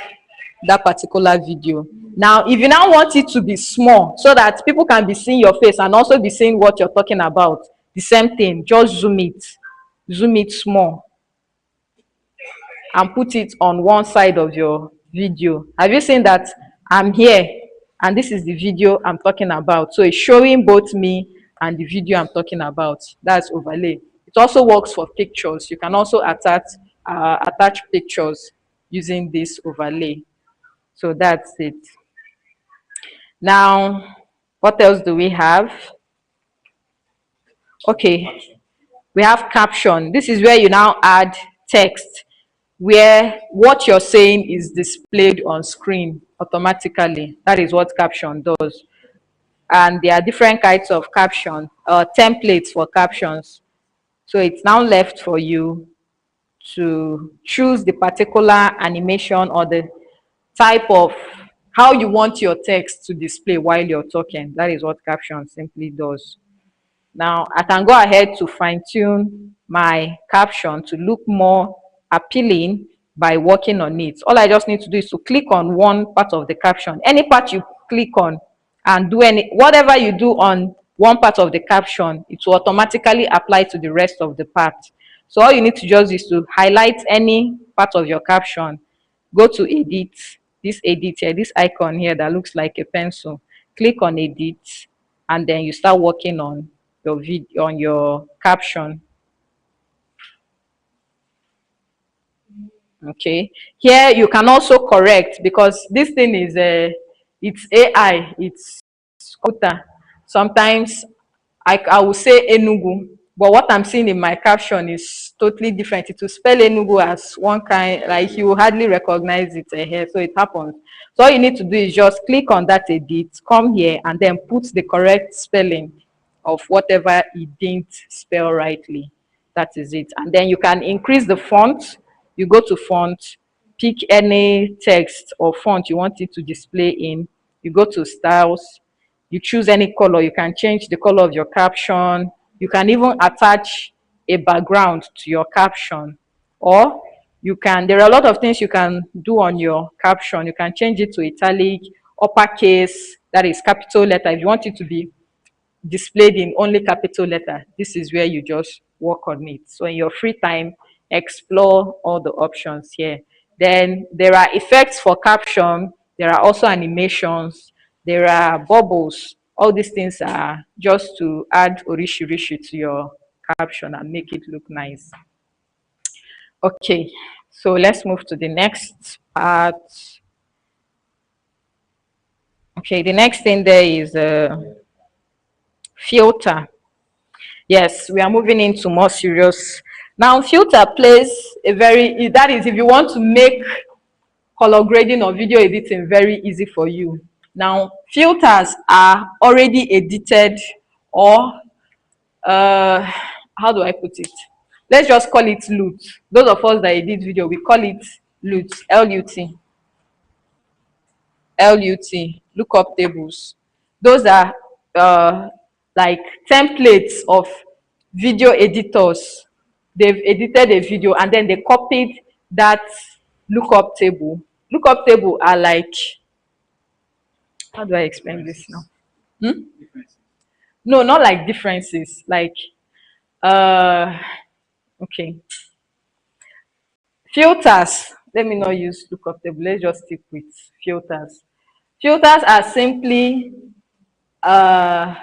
that particular video? Now, if you now want it to be small so that people can be seeing your face and also be seeing what you're talking about, the same thing, just zoom it small and put it on one side of your video. Have you seen that I'm here and this is the video I'm talking about? So it's showing both me and the video I'm talking about. That's overlay. It also works for pictures. You can also attach pictures using this overlay. So that's it. Now, what else do we have? Okay, we have caption. This is where you now add text, where what you're saying is displayed on screen automatically. That is what caption does. And there are different kinds of caption, templates for captions. So it's now left for you to choose the particular animation or the type of how you want your text to display while you're talking. That is what caption simply does. Now, I can go ahead to fine tune my caption to look more appealing by working on it. All I just need to do is to click on one part of the caption. Any part you click on and do whatever you do on one part of the caption, it will automatically apply to the rest of the part. So all you need to just is to highlight any part of your caption, go to edit, this edit here, this icon here that looks like a pencil, click on edit, and then you start working on your video, on your caption. Okay, here you can also correct, because this thing is it's AI, it's computer. Sometimes I will say Enugu, but what I'm seeing in my caption is totally different. It will spell Enugu as one kind, like you will hardly recognize it here. So it happens. So all you need to do is just click on that edit, come here, and then put the correct spelling of whatever it didn't spell rightly. That is it. And then you can increase the font. You go to font, pick any text or font you want it to display in. You go to styles, you choose any color. You can change the color of your caption. You can even attach a background to your caption, or you can, there are a lot of things you can do on your caption. You can change it to italic, uppercase, that is capital letter. If you want it to be displayed in only capital letter, this is where you just work on it. So in your free time, explore all the options here. Then there are effects for caption. There are also animations. There are bubbles. All these things are just to add orishirishi to your caption and make it look nice. Okay, so let's move to the next part. Okay, the next thing there is filter. Yes, we are moving into more serious. Now, filter plays a very, that is if you want to make color grading or video editing very easy for you. Now, filters are already edited, or how do I put it? Let's just call it LUT. Those of us that edit video, we call it LUT, L-U-T. LUT, lookup tables. Those are like templates of video editors. They've edited a video and then they copied that lookup table. Lookup table are like, how do I explain this now? Hmm? No, not like differences. Like, uh, okay. Filters. Let me not use lookup table. Let's just stick with filters. Filters are simply uh,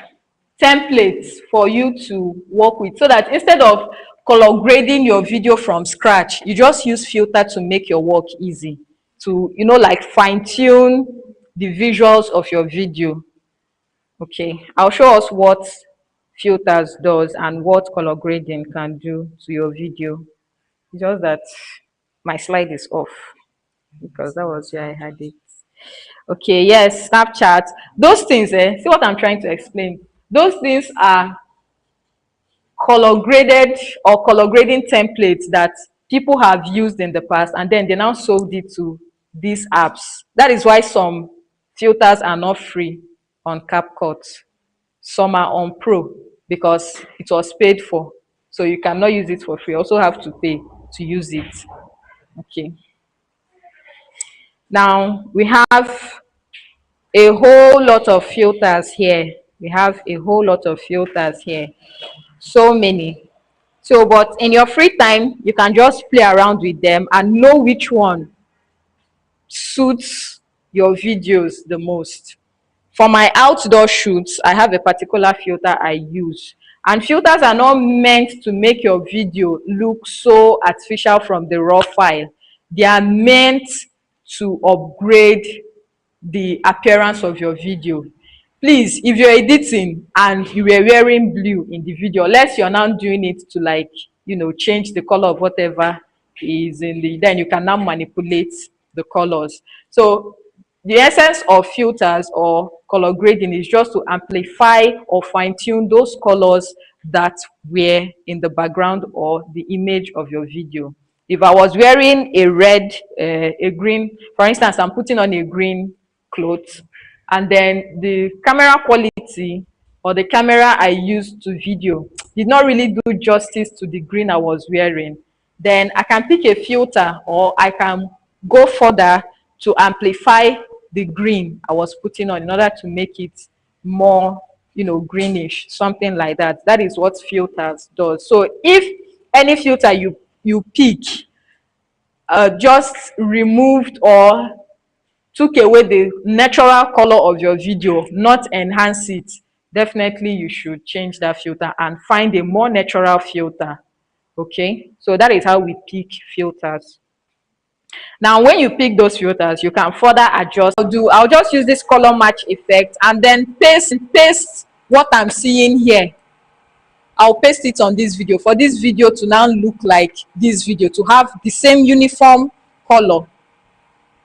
templates for you to work with, so that instead of color grading your video from scratch, you just use filter to make your work easy, to, you know, like fine tune the visuals of your video. Okay, I'll show us what filters does and what color grading can do to your video. Just that my slide is off because that was where I had it. Okay, yes, Snapchat. Those things, see what I'm trying to explain? Those things are color graded or color grading templates that people have used in the past, and then they now sold it to these apps. That is why some filters are not free on CapCut. Some are on Pro because it was paid for. So you cannot use it for free. You also have to pay to use it. Okay. Now we have a whole lot of filters here. We have a whole lot of filters here. So many. So, but in your free time, you can just play around with them and know which one suits your videos the most. For my outdoor shoots, I have a particular filter I use. And filters are not meant to make your video look so artificial from the raw file. They are meant to upgrade the appearance of your video. Please, if you're editing and you were wearing blue in the video, unless you're now doing it to, like, you know, change the color of whatever is in the, then you can now manipulate the colors. So the essence of filters or color grading is just to amplify or fine tune those colors that were in the background or the image of your video. If I was wearing a red, a green, for instance, I'm putting on a green clothes, and then the camera quality or the camera I used to video did not really do justice to the green I was wearing, then I can pick a filter or I can go further to amplify the green I was putting on in order to make it more, you know, greenish, something like that. That is what filters does. So if any filter you pick just removed or took away the natural color of your video, not enhance it, definitely you should change that filter and find a more natural filter. Okay, so that is how we pick filters. Now when you pick those filters, you can further adjust. I'll just use this color match effect and then paste what I'm seeing here. I'll paste it on this video for this video to now look like this video, to have the same uniform color.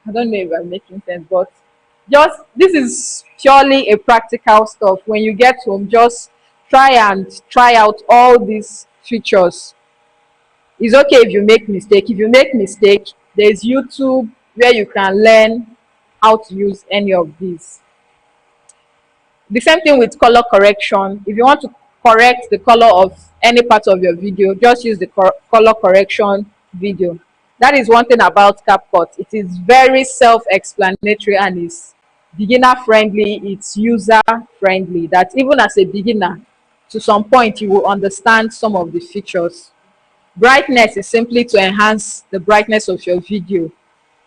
I don't know if I'm making sense, but just this is purely a practical stuff. When you get home, just try out all these features. It's okay if you make mistake. If you make mistake, there's YouTube where you can learn how to use any of these. The same thing with color correction. If you want to correct the color of any part of your video, just use the color correction video. That is one thing about CapCut. It is very self-explanatory and is beginner friendly. It's user friendly, that even as a beginner, to some point you will understand some of the features. Brightness is simply to enhance the brightness of your video.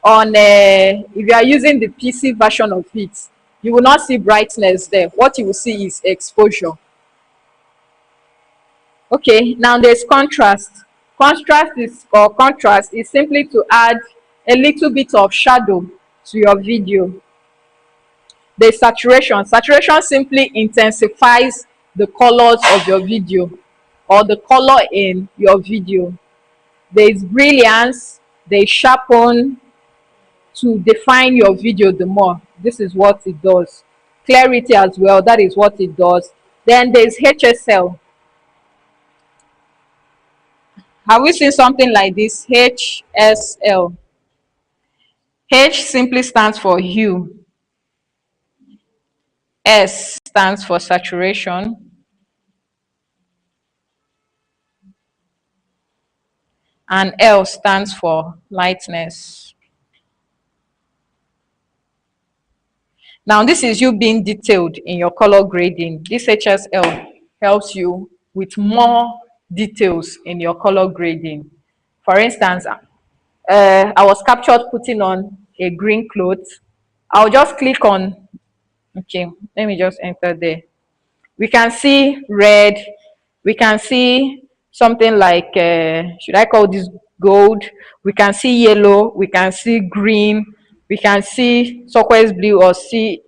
On if you are using the PC version of it, You will not see brightness there. What you will see is exposure. Okay, now there's contrast. Contrast is simply to add a little bit of shadow to your video. There's saturation. Saturation simply intensifies the colors of your video or the color in your video. There's brilliance, there's sharpen to define your video the more. This is what it does. Clarity as well, that is what it does. Then there's HSL. Have we seen something like this? HSL. H simply stands for hue. S stands for saturation. And L stands for lightness. Now, this is you being detailed in your color grading. This HSL helps you with more details in your color grading. For instance, I was captured putting on a green cloth. I'll just click on, okay, let me just enter there. We can see red, we can see something like, should I call this gold? We can see yellow, we can see green, we can see turquoise blue or sea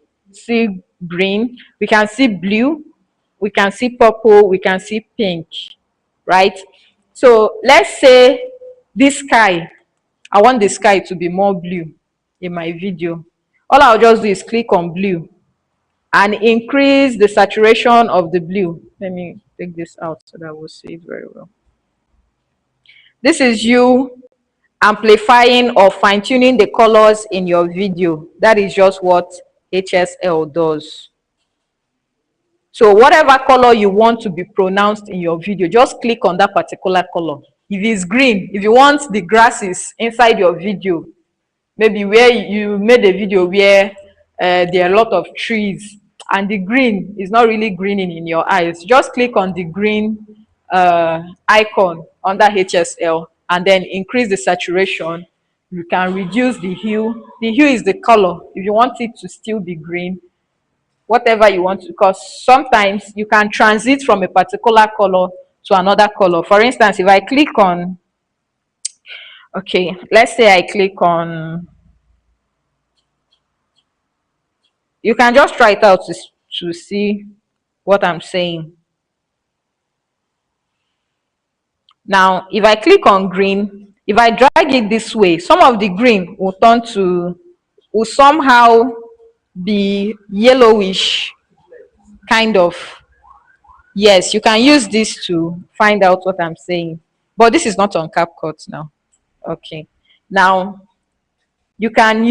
green, we can see blue, we can see purple, we can see pink, right? So let's say this sky, I want the sky to be more blue in my video. All I'll just do is click on blue and increase the saturation of the blue. Let me take this out so that we'll see it very well. This is you amplifying or fine-tuning the colors in your video. That is just what HSL does. So whatever color you want to be pronounced in your video, just click on that particular color. If it's green, if you want the grasses inside your video, maybe where you made a video where there are a lot of trees and the green is not really greening in your eyes, just click on the green icon under HSL and then increase the saturation. You can reduce the hue. The hue is the color. If you want it to still be green, whatever you want to, because sometimes you can transit from a particular color to another color. For instance, if I click on, okay, let's say I click on, you can just try it out to see what I'm saying. Now, if I click on green, if I drag it this way, some of the green will turn to, will somehow be yellowish, kind of. Yes, you can use this to find out what I'm saying. But this is not on CapCut now. Okay. Now, you can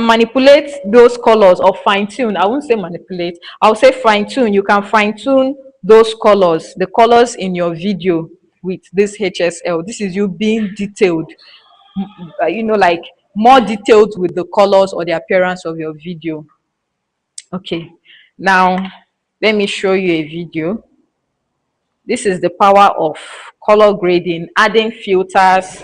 manipulate those colors or fine tune. I won't say manipulate, I'll say fine tune. You can fine tune those colors, the colors in your video with this HSL. This is you being detailed, you know, like more detailed with the colors or the appearance of your video. Okay, now let me show you a video. This is the power of color grading, adding filters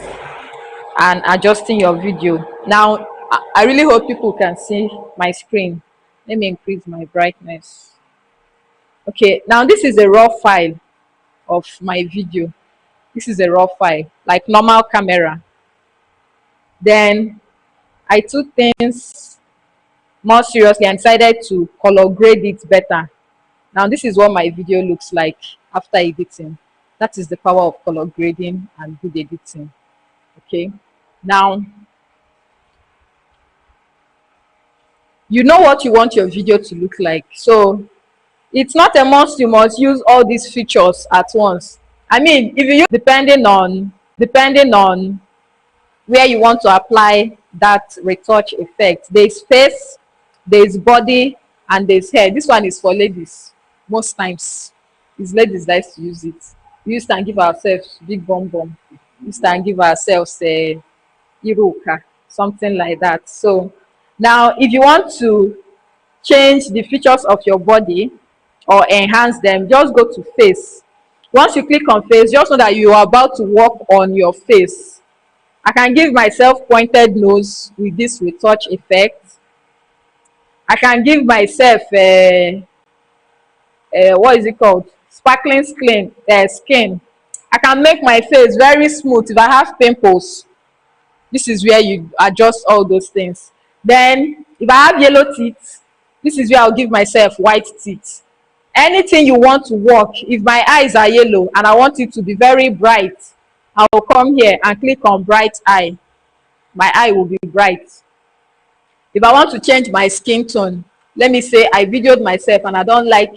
and adjusting your video. Now, I really hope people can see my screen. Let me increase my brightness. Okay, now this is a raw file of my video. This is a raw file, like normal camera. Then I took things more seriously and decided to color grade it better. Now this is what my video looks like after editing. That is the power of color grading and good editing. Okay, now you know what you want your video to look like. So it's not a must you must use all these features at once. I mean, if you use, depending on where you want to apply that retouch effect, there's face, there's body, and there's hair. This one is for ladies. Most times it's ladies that used to use it. We used to give ourselves big bum bum. We used to give ourselves a iruka, something like that. So now if you want to change the features of your body or enhance them, just go to face. Once you click on face, just know that you are about to work on your face. I can give myself pointed nose with this retouch effect. I can give myself what is it called, sparkling skin. I can make my face very smooth if I have pimples. This is where you adjust all those things. Then if I have yellow teeth, this is where I'll give myself white teeth. Anything you want to work, if my eyes are yellow and I want it to be very bright, I will come here and click on bright eye. My eye will be bright. If I want to change my skin tone, let me say I videoed myself and I don't like,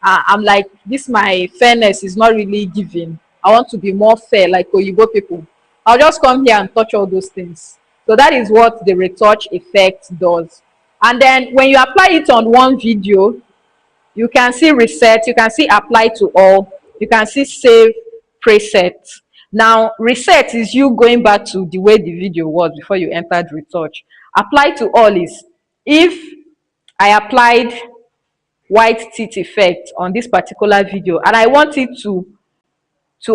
I'm like, this my fairness is not really giving. I want to be more fair like Oyibo people. I'll just come here and touch all those things. So that is what the retouch effect does. And then when you apply it on one video, you can see reset, you can see apply to all, you can see save preset. Now reset is you going back to the way the video was before you entered retouch. Apply to all is if I applied white teeth effect on this particular video and I want it to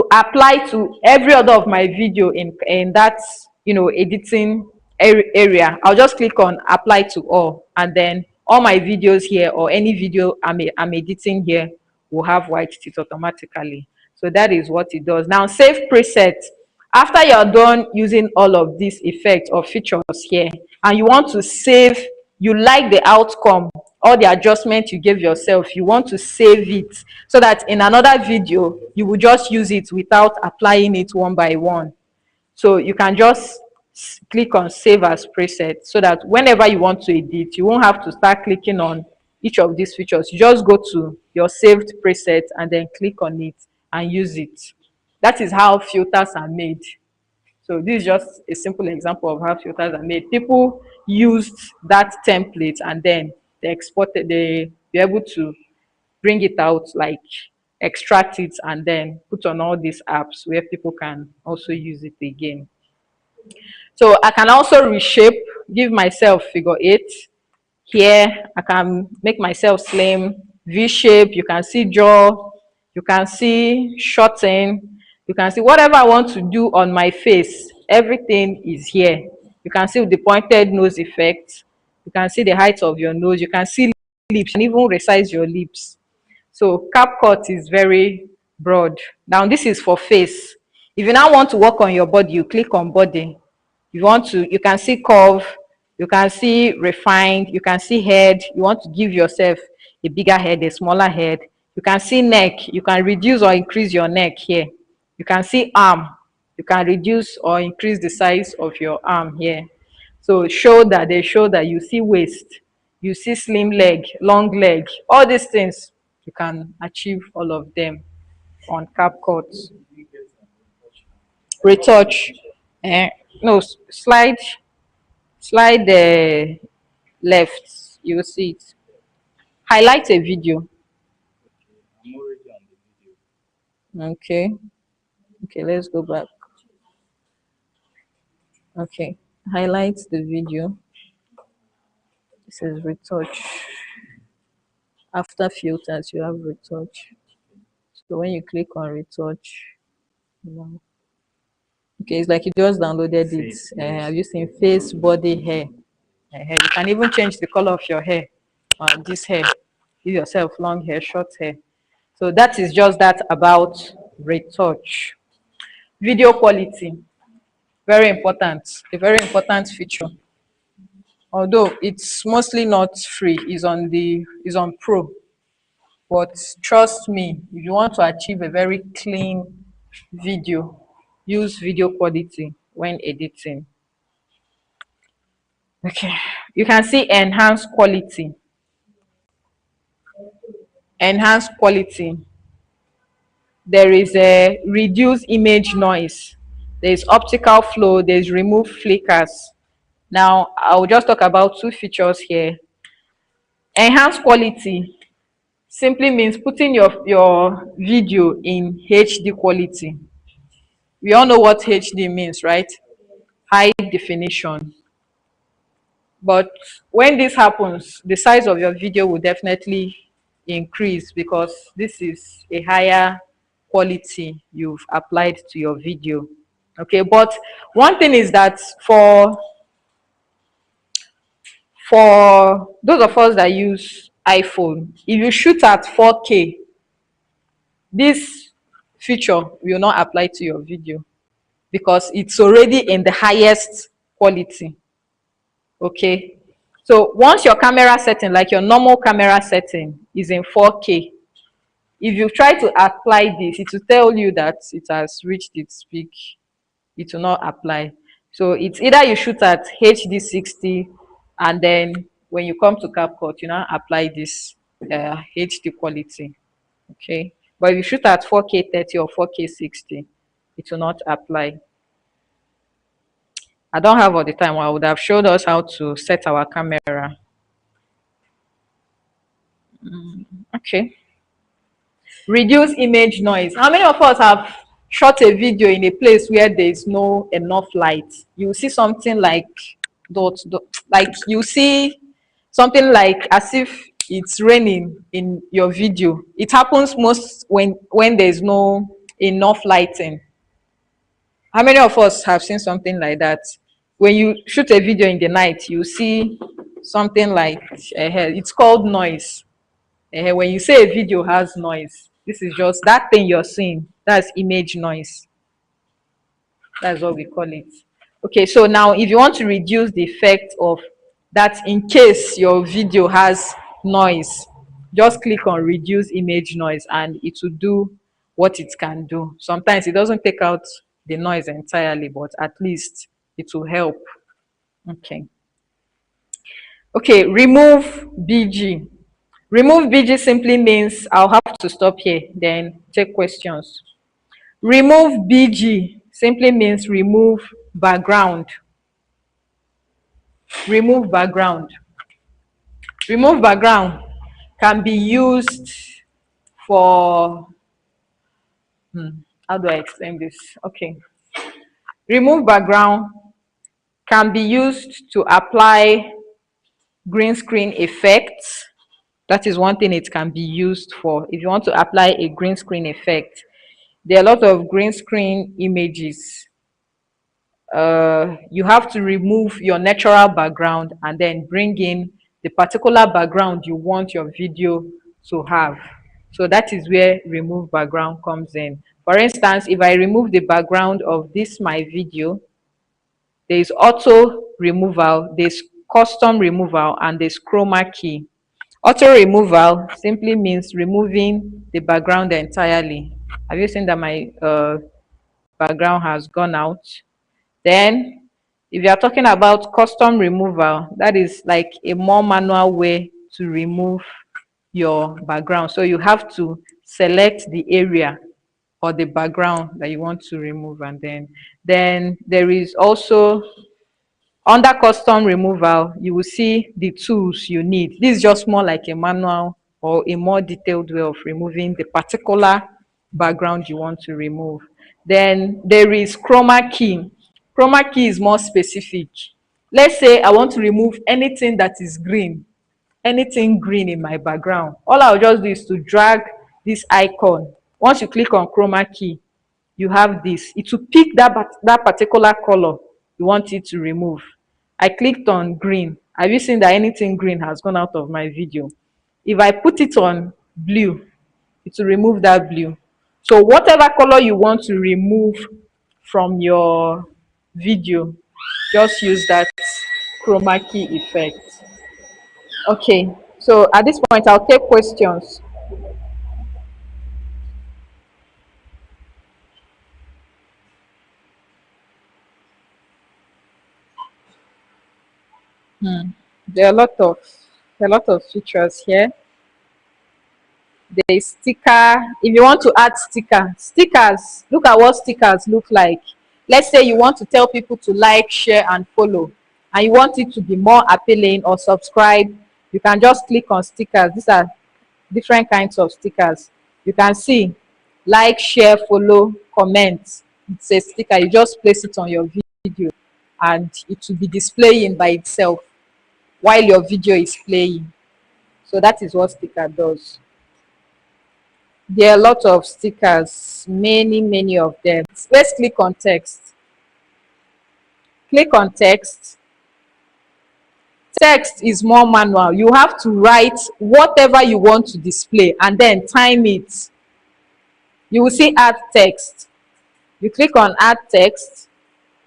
apply to every other of my video in that, you know, editing area, I'll just click on apply to all, and then all my videos here or any video I'm editing here will have white teeth automatically. So that is what it does. Now save preset. After you're done using all of these effects or features here and you want to save, you like the outcome, all the adjustments you gave yourself, you want to save it so that in another video you will just use it without applying it one by one. So you can just click on save as preset so that whenever you want to edit, you won't have to start clicking on each of these features. You just go to your saved preset and then click on it and use it. That is how filters are made. So this is just a simple example of how filters are made. People used that template and then they exported, they were able to bring it out, like extract it and then put on all these apps where people can also use it again. So I can also reshape, give myself figure 8. Here I can make myself slim, V shape, you can see jaw, you can see shorten, you can see whatever I want to do on my face, everything is here. You can see the pointed nose effect, you can see the height of your nose, you can see lips and even resize your lips. So CapCut is very broad. Now this is for face. If you now want to work on your body, you click on body. You want to, you can see curve, you can see refined, you can see head. You want to give yourself a bigger head, a smaller head. You can see neck, you can reduce or increase your neck here. You can see arm, you can reduce or increase the size of your arm here. So shoulder, they show that you see waist, you see slim leg, long leg, all these things, you can achieve all of them on CapCut. Retouch, eh, no, slide the left, you will see it. Highlight a video. Okay, okay, let's go back. Okay, highlight the video. This is retouch. After filters, you have retouch. So when you click on retouch, you know, okay, it's like you just downloaded it. Have you seen face, body, hair? You can even change the color of your hair. This hair, give yourself long hair, short hair. So that is just that about retouch. Video quality, very important, a very important feature. Although it's mostly not free, is on pro. But trust me, if you want to achieve a very clean video, use video quality when editing. Okay, you can see enhance quality. Enhance quality. There is a reduce image noise. There's optical flow, there's remove flickers. Now, I'll just talk about two features here. Enhance quality simply means putting your video in HD quality. We all know what HD means, right? High definition. But when this happens, the size of your video will definitely increase because this is a higher quality you've applied to your video. Okay, but one thing is that For those of us that use iPhone, if you shoot at 4K, this feature will not apply to your video because it's already in the highest quality. Okay, so once your camera setting, like your normal camera setting, is in 4K, if you try to apply this, it will tell you that it has reached its peak. It will not apply. So it's either you shoot at HD 60, and then when you come to CapCut, you now apply this HD quality. Okay, but if you shoot at 4K 30 or 4K 60, it will not apply. I don't have all the time. I would have showed us how to set our camera. Okay. Reduce image noise. How many of us have shot a video in a place where there is no enough light? You see something like like you see something like as if it's raining in your video. It happens most when there's no enough lighting. How many of us have seen something like that? When you shoot a video in the night, you see something like it's called noise. When you say a video has noise, this is just that thing you're seeing. That's image noise. That's what we call it. Okay, so now if you want to reduce the effect of that in case your video has noise, just click on reduce image noise and it will do what it can do. Sometimes it doesn't take out the noise entirely, but at least it will help. Okay. Okay, remove BG. Remove BG simply means I'll have to stop here, then take questions. Remove BG simply means remove background. Remove background. Remove background can be used for, how do I explain this? Okay. Remove background can be used to apply green screen effects. That is one thing it can be used for. If you want to apply a green screen effect, there are a lot of green screen images. You have to remove your natural background and then bring in the particular background you want your video to have. So that is where remove background comes in. For instance, if I remove the background of this my video, there is auto removal, there's custom removal, and there's chroma key. Auto removal simply means removing the background entirely. Have you seen that my background has gone out? Then, if you are talking about custom removal, that is like a more manual way to remove your background. So you have to select the area or the background that you want to remove, and then there is also under custom removal, you will see the tools you need. This is just more like a manual or a more detailed way of removing the particular background you want to remove. Then there is chroma key. Chroma key is more specific. Let's say I want to remove anything that is green, anything green in my background. All I'll just do is to drag this icon. Once you click on chroma key, you have this. It will pick that particular color you want it to remove. I clicked on green. Have you seen that anything green has gone out of my video? If I put it on blue, it will remove that blue. So whatever color you want to remove from your video, just use that chroma key effect. Okay, so at this point, I'll take questions. There are a lot of features here. There is sticker. If you want to add stickers, look at what stickers look like. Let's say you want to tell people to like, share, and follow, and you want it to be more appealing or subscribe, you can just click on stickers. These are different kinds of stickers. You can see like, share, follow, comment. It's a sticker. You just place it on your video and it will be displaying by itself while your video is playing. So that is what sticker does. There are a lot of stickers, many of them. Let's click on text. Click on text. Text is more manual. You have to write whatever you want to display and then time it. You will see add text. You click on add text.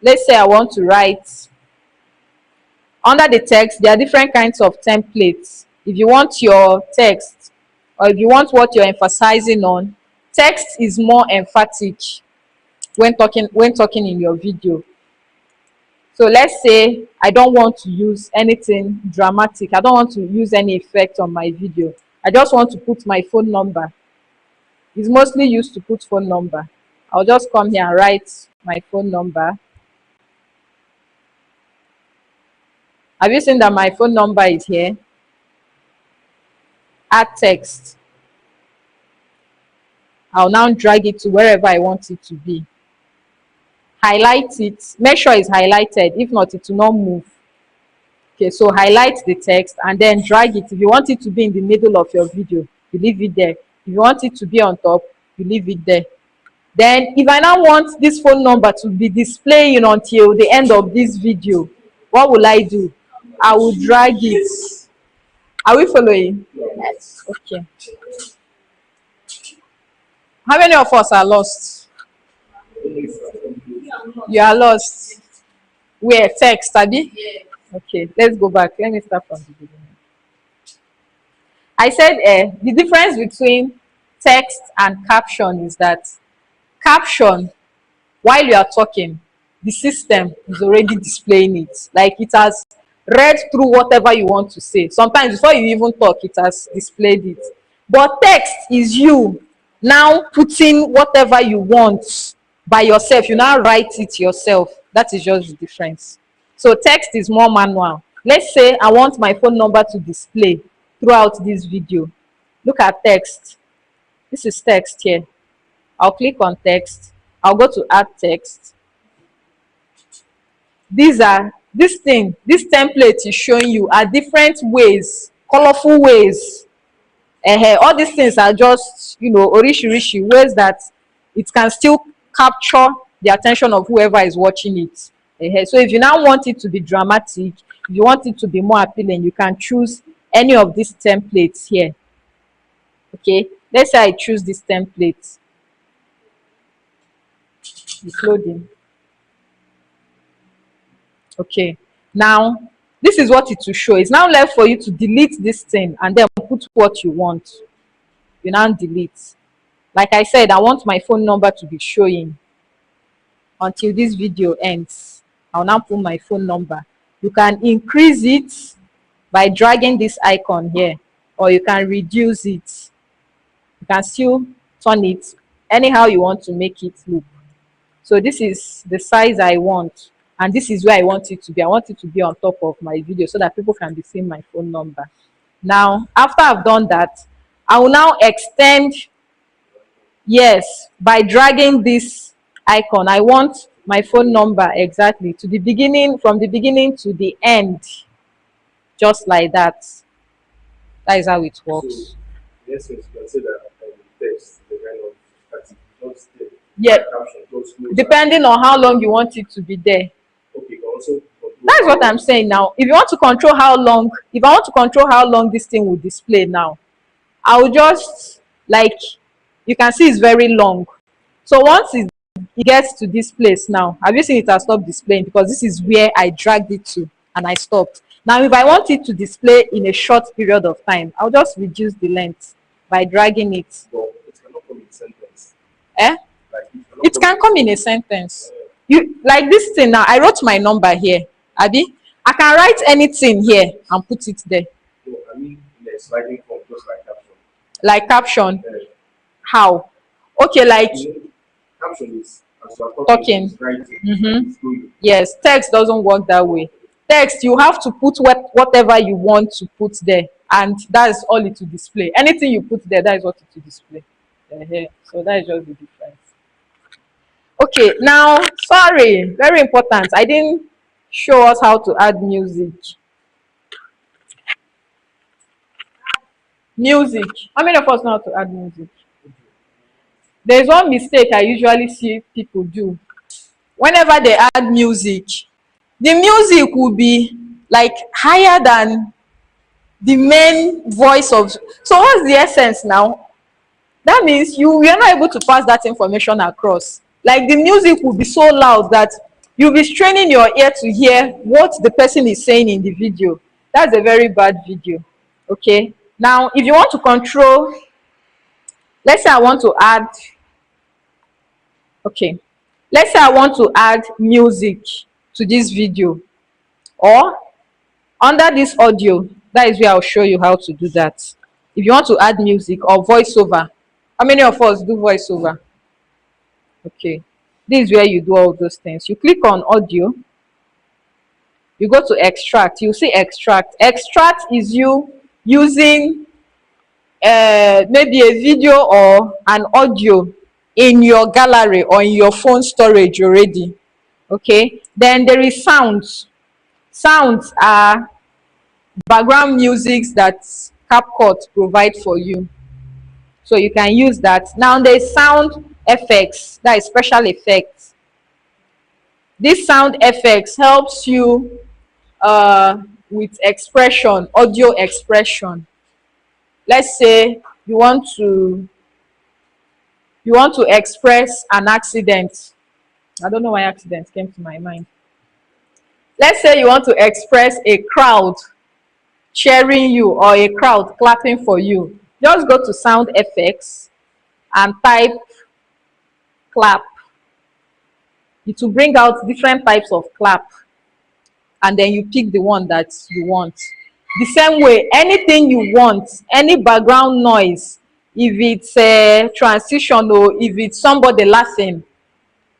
Let's say I want to write. Under the text, there are different kinds of templates. If you want your text, or if you want what you're emphasizing on, text is more emphatic when talking in your video. So let's say I don't want to use anything dramatic. I don't want to use any effect on my video. I just want to put my phone number. It's mostly used to put phone number. I'll just come here and write my phone number. Have you seen that my phone number is here? Add text. I'll now drag it to wherever I want it to be. Highlight it. Make sure it's highlighted. If not, it will not move. Okay, so highlight the text and then drag it. If you want it to be in the middle of your video, you leave it there. If you want it to be on top, you leave it there. Then if I now want this phone number to be displaying until the end of this video, what will I do? I will drag it. Are we following? Yes. Okay. How many of us are lost? You are lost. Where? Text, Abi? Okay, let's go back. Let me start from the beginning. I said the difference between text and caption is that caption, while you are talking, the system is already displaying it. Like it has read through whatever you want to say. Sometimes before you even talk, it has displayed it. But text is you now putting whatever you want by yourself. You now write it yourself. That is just the difference. So text is more manual. Let's say I want my phone number to display throughout this video. Look at text. This is text here. I'll click on text. I'll go to add text. This template is showing you are different ways, colorful ways. All these things are just, orishirishi ways that it can still capture the attention of whoever is watching it. So if you now want it to be dramatic, if you want it to be more appealing, you can choose any of these templates here. Okay, let's say I choose this template. It's loading. Okay, now this is what it will show. It's now left for you to delete this thing and then put what you want. You now delete. Like I said, I want my phone number to be showing until this video ends. I'll now put my phone number. You can increase it by dragging this icon here, or you can reduce it. You can still turn it anyhow you want to make it look. So this is the size I want, and this is where I want it to be. I want it to be on top of my video so that people can be seeing my phone number. Now, after I've done that, I will now extend, yes, by dragging this icon. I want my phone number exactly to the beginning, from the beginning to the end, just like that. That is how it works. So, yes, you can say that text, the kind of static, just yeah, depending on how long you want it to be there. Okay, also that's what I'm saying now. If you want to control how long, if I want to control how long this thing will display now, I will just, like, you can see it's very long. So once it gets to this place now, have you seen it has stopped displaying? Because this is where I dragged it to and I stopped. Now if I want it to display in a short period of time, I'll just reduce the length by dragging it. Well, it cannot come in a sentence. Like, it can come in a sentence. You like this thing now, I wrote my number here, Abi. I can write anything here and put it there. No, I mean in a sliding form, just like caption. Like caption? How? Okay, like caption is as you are talking. Yes, text doesn't work that way. Text, you have to put whatever you want to put there, and that's all it will display. Anything you put there, that is what it will display. So that is just the difference. Okay, now, sorry, very important. I didn't show us how to add music. Music. How many of us know how to add music? There's one mistake I usually see people do. Whenever they add music, the music will be like higher than the main voice of. So what's the essence now? That means you are not able to pass that information across. Like the music will be so loud that you'll be straining your ear to hear what the person is saying in the video. That's a very bad video. Okay, now if you want to control, let's say I want to add, okay, let's say I want to add music to this video, or under this audio, that is where I'll show you how to do that. If you want to add music or voiceover, how many of us do voiceover? Okay, this is where you do all those things. You click on audio, you go to extract, you see extract. Extract is you using maybe a video or an audio in your gallery or in your phone storage already. Okay, then there is sounds. Sounds are background musics that CapCut provide for you, so you can use that. Now there's sound effects, that is special effects. This sound effects helps you with expression, audio expression. Let's say you want to express an accident. I don't know why accident came to my mind. Let's say you want to express a crowd cheering you or a crowd clapping for you. Just go to sound effects and type clap. It will bring out different types of clap, and then you pick the one that you want. The same way, anything you want, any background noise, if it's a transition or if it's somebody laughing,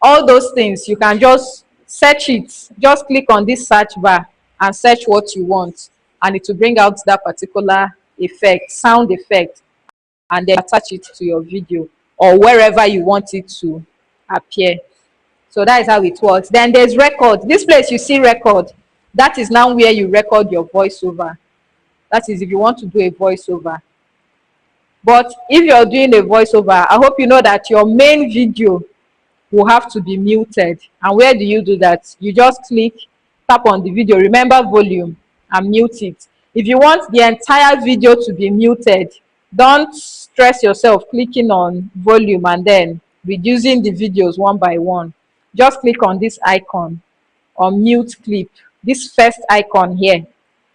all those things, you can just search it. Just click on this search bar and search what you want, and it will bring out that particular effect, sound effect, and then attach it to your video or wherever you want it to appear. So that is how it works. Then there's record. This place you see record, that is now where you record your voiceover. That is if you want to do a voiceover. But if you're doing a voiceover, I hope you know that your main video will have to be muted. And where do you do that? You just tap on the video, remember volume, and mute it. If you want the entire video to be muted, don't stress yourself clicking on volume and then reducing the videos one by one. Just click on this icon on mute clip, this first icon here.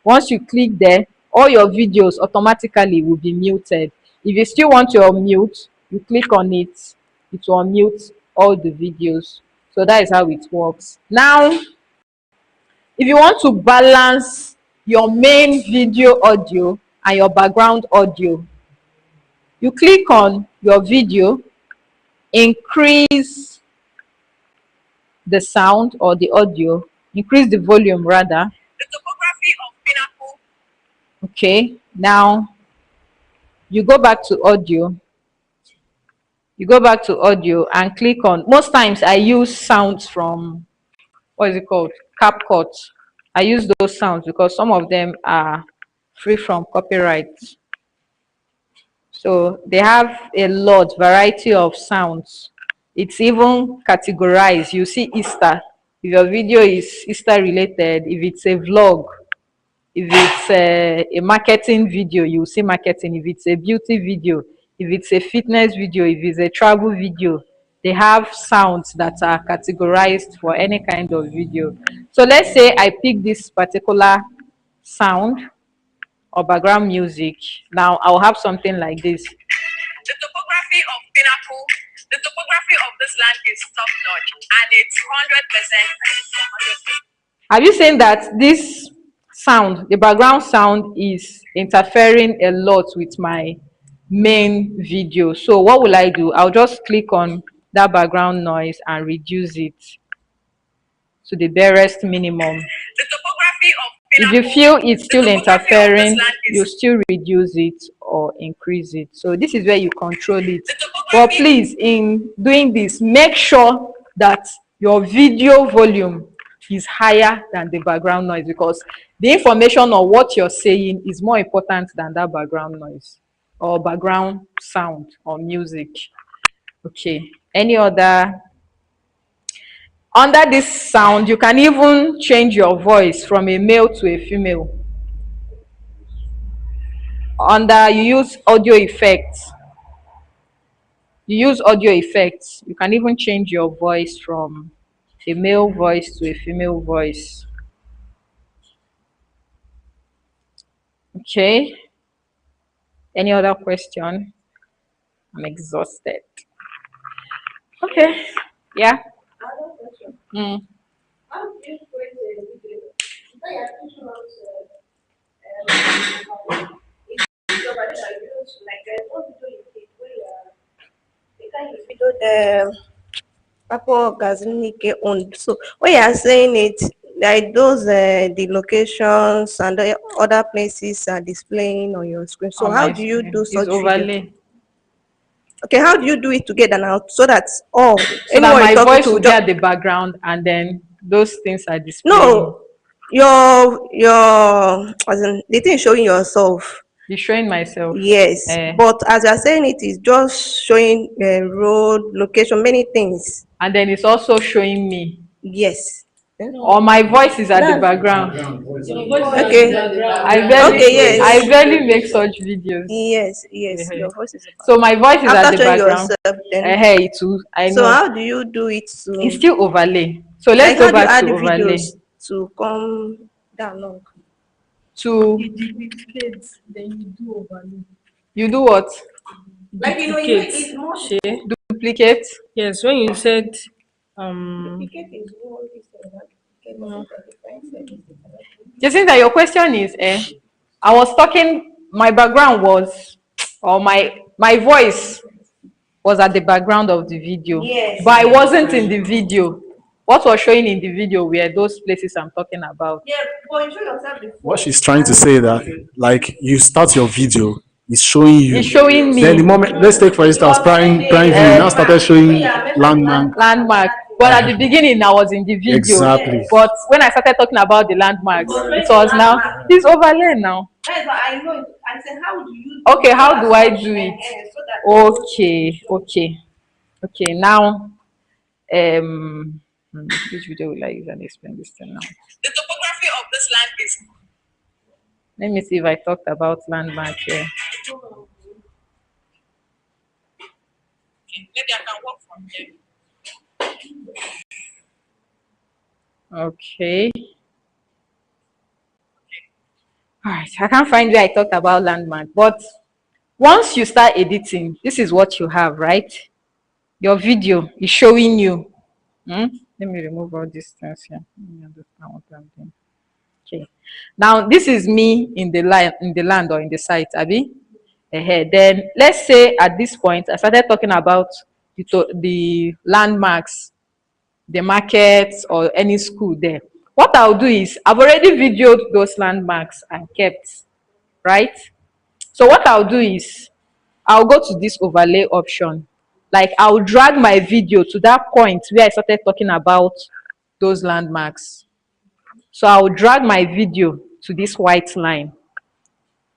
Once you click there, all your videos automatically will be muted. If you still want to unmute, you click on it, it will unmute all the videos. So that is how it works. Now, if you want to balance your main video audio and your background audio, you click on your video, increase the sound or the audio, increase the volume rather. The topography of Pinnacle. Okay, now you go back to audio. You go back to audio and click on, most times I use sounds from, what is it called, CapCut. I use those sounds because some of them are free from copyright. So they have a lot, variety of sounds. It's even categorized. You see Easter. If your video is Easter related, if it's a vlog, if it's a marketing video, you see marketing. If it's a beauty video, if it's a fitness video, if it's a travel video, they have sounds that are categorized for any kind of video. So let's say I pick this particular sound or background music. Now I'll have something like this. The topography of Pinnacle, the topography of this land is top notch, and it's 100%. Have you seen that this sound, the background sound, is interfering a lot with my main video? So what will I do? I'll just click on that background noise and reduce it to the barest minimum. The topography of if you feel it's still interfering, you still reduce it or increase it. So this is where you control it. But please, in doing this, make sure that your video volume is higher than the background noise, because the information or what you're saying is more important than that background noise or background sound or music. Okay, any other Under this sound, you can even change your voice from a male to a female. Under, you use audio effects. You use audio effects. You can even change your voice from a male voice to a female voice. Okay. Any other question? I'm exhausted. Okay. Yeah. Mm. The Papo Gazinike owned. So when you are saying it, like those the locations and the other places are displaying on your screen. So On how my do you do screen is such video? overlay. Okay, how do you do it together now so that So that anyone you're my talking voice to will be just at the background and then those things are displaying. no your as in the thing is showing yourself. Be showing myself. Yes, Uh, but as you're saying it is just showing road, location, many things. and then it's also showing me. Yes. Eh? Or my voice is at the That's background. okay. Okay, I yes. barely make such videos. Yes, yes. Eh, Your voice is about. so my voice is at After the showing background. yourself, then. Hey, too. I So know. how do you do it It's to still overlay. So let's like go how do you back add to the overlay. videos to come down long? To You duplicate, then you do overlay. you do what? Like Duplicate. it's more Shey. Duplicate. Yes, when you said duplicate is more this duplicate, but no, it's a different service. Jacinta, your question is, I was talking. My background was, or my voice was at the background of the video, Yes. but I wasn't in the video. What was showing in the video were those places I'm talking about. Yeah, but you show yourself before. What she's trying to say that, like, you start your video, it's showing It's you. showing Then the me moment, let's take for instance, prime view now started showing landmark. landmark, but at the beginning I was in the video. Exactly. But when I started talking about the landmarks, it was now Landmark. it's overlay now. That's what I know. I said, how do you Okay, it how so do that I such, do it? so that Okay. Now, which video will I use and explain this thing now? The topography of this land is. Let me see if I talked about landmark here. Maybe I can walk from here. Okay. All right. I can't find where I talked about landmark, but once you start editing, this is what you have, right? Your video is showing you. Let me remove all these things here. Let me understand what I'm doing. Okay. Now this is me in the land or in the site, Abby. Then let's say at this point I started talking about the landmarks, the markets, or any school there. What I'll do is I've already videoed those landmarks and kept, right? So what I'll do is I'll go to this overlay option. Like I'll drag my video to that point where I started talking about those landmarks. So I'll drag my video to this white line.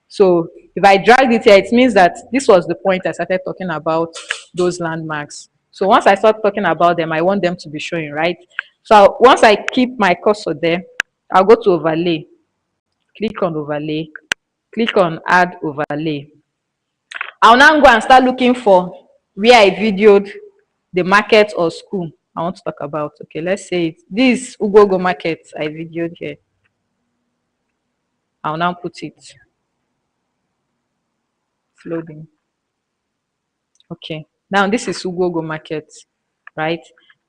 So if I drag it here, it means that this was the point I started talking about those landmarks. So once I start talking about them, I want them to be showing, right? So once I keep my cursor there, I'll go to overlay, click on overlay, click on add overlay. I'll now go and start looking for where I videoed the market or school I want to talk about. Okay, let's say this Ugogo market I videoed here. I'll now put it. It's loading. Okay, now this is Ugogo market, right?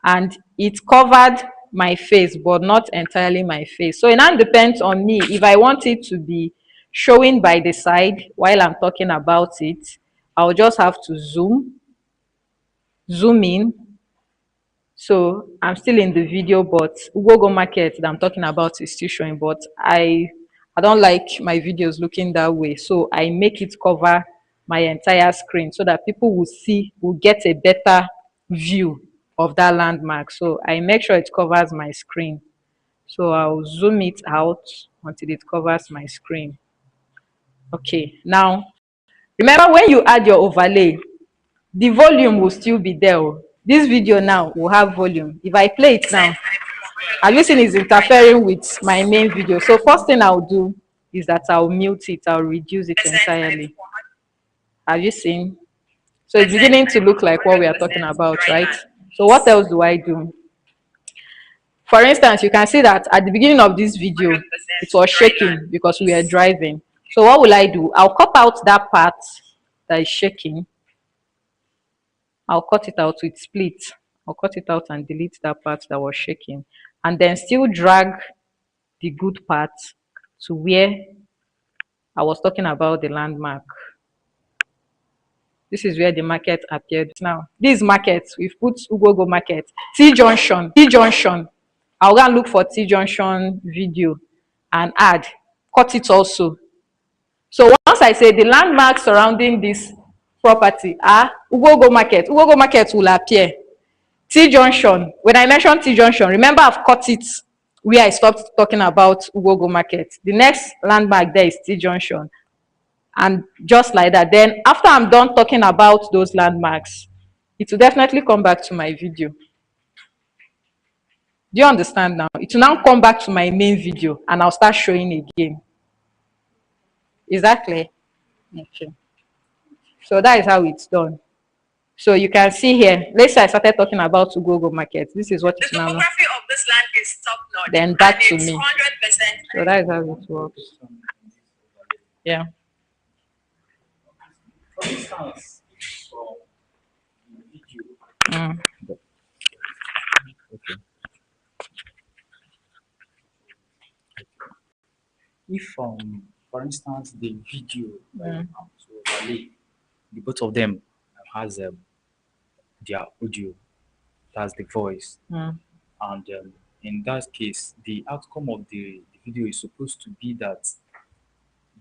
And it covered my face, but not entirely my face. So it now depends on me. If I want it to be showing by the side while I'm talking about it, I'll just have to zoom in. So I'm still in the video, but Ugogo market that I'm talking about is still showing, but I don't like my videos looking that way. So I make it cover my entire screen so that people will get a better view of that landmark. So I make sure it covers my screen. So I'll zoom it out until it covers my screen. Okay, now remember when you add your overlay, the volume will still be there. This video now will have volume. If I play it now, have you seen it's interfering with my main video? So first thing I'll do is that I'll mute it, I'll reduce it entirely. Have you seen? So it's beginning to look like what we are talking about, right? So what else do I do? For instance, you can see that at the beginning of this video, it was shaking because we were driving. So what will I do? I'll cut out that part that is shaking. I'll cut it out with split. I'll cut it out and delete that part that was shaking. And then still drag the good part to where I was talking about the landmark. This is where the market appeared. Now, this market, we've put Ugogo market, T junction, T junction. I'll go and look for T junction video and add, cut it also. So once I say the landmarks surrounding this property are Ugogo market will appear. T junction, when I mention T junction, remember I've cut it where I stopped talking about Ugogo market. The next landmark there is T junction. And just like that, then after I'm done talking about those landmarks, it will definitely come back to my video. Do you understand now? It will now come back to my main video and I'll start showing again. Is that clear? Okay. So that is how it's done. So you can see here, let's say I started talking about to Google Market. This is what it's now. The topography of this land is top notch. Then back to me. 100%. So that is how it works. Yeah. For instance, video. Mm. Okay. If for instance the video so overlay, the both of them has their audio, that's the voice, Mm. and in that case, the outcome of the video is supposed to be that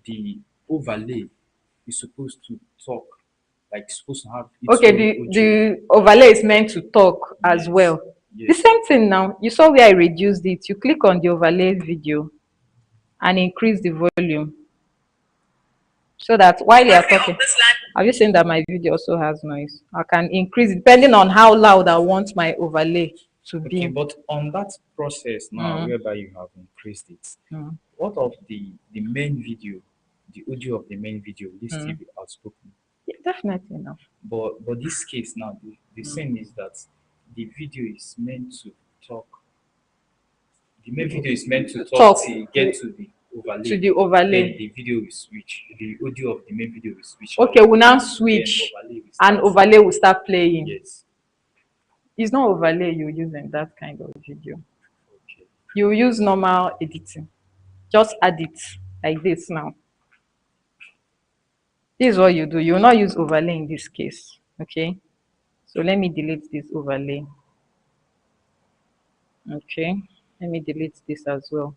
the overlay is supposed to talk, like supposed to have its Okay, own audio. the overlay is meant to talk as Yes, well. The yes. same thing now. You saw where I reduced it. You click on the overlay video and increase the volume so that while you are talking, have you seen that my video also has noise? I can increase it depending on how loud I want my overlay to Okay, be. but on that process now, Mm. whereby you have increased it, Mm. what of the main video, the audio of the main video, will still Mm. be outspoken? Yeah, definitely no. But this case now, the thing is that the video is meant to talk. The main video is meant to talk Talk till get to the to overlay. the Then overlay. the video will switch. The audio of the main video will switch Okay, out. we'll now Then switch overlay will and start. overlay will start playing. Yes. It's not overlay you use in that kind of video. Okay. You use normal editing. Just add it like this now. This is what you do. You will not use overlay in this case. Okay. So let me delete this overlay. Okay. Let me delete this as well.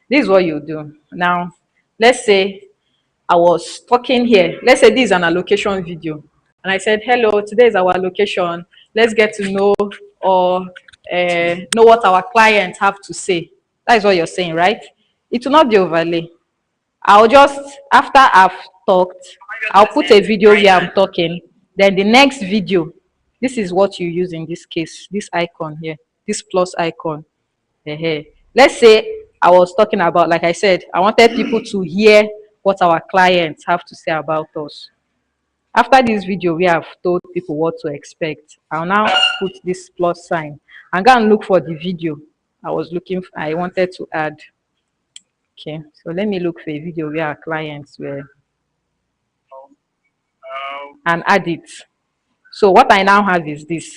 This is what you do. Now, let's say I was talking here. Let's say this is an allocation video. And I said, hello, today is our allocation. Let's get to know or know what our clients have to say. That is what you're saying, right? It will not be overlay. I'll just, after I've talked, I'll put a video where I'm talking. Then the next video, this is what you use in this case, this icon here, this plus icon. Let's say I was talking about, like I said, I wanted people to hear what our clients have to say about us. After this video, we have told people what to expect. I'll now put this plus sign and go and look for the video I wanted to add. Okay, so let me look for a video where our clients were and add it. So what I now have is this.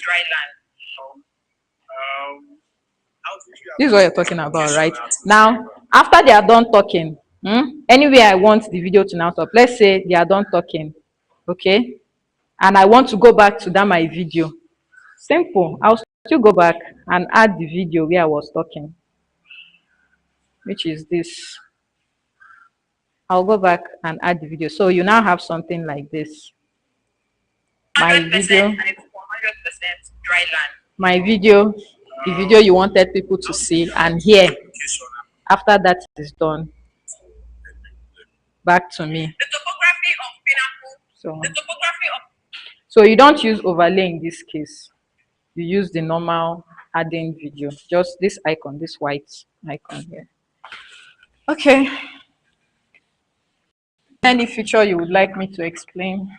This is what you're talking about, right? Now, after they are done talking, anywhere I want the video to now stop. Let's say they are done talking, okay? And I want to go back to that my video. Simple. I'll still go back and add the video where I was talking, which is this. I'll go back and add the video. So you now have something like this. My video, the video you wanted people to see and hear. After that is done, back to me. So, so you don't use overlay in this case. you use the normal adding video, just this icon, this white icon here. Okay. Any feature you would like me to explain?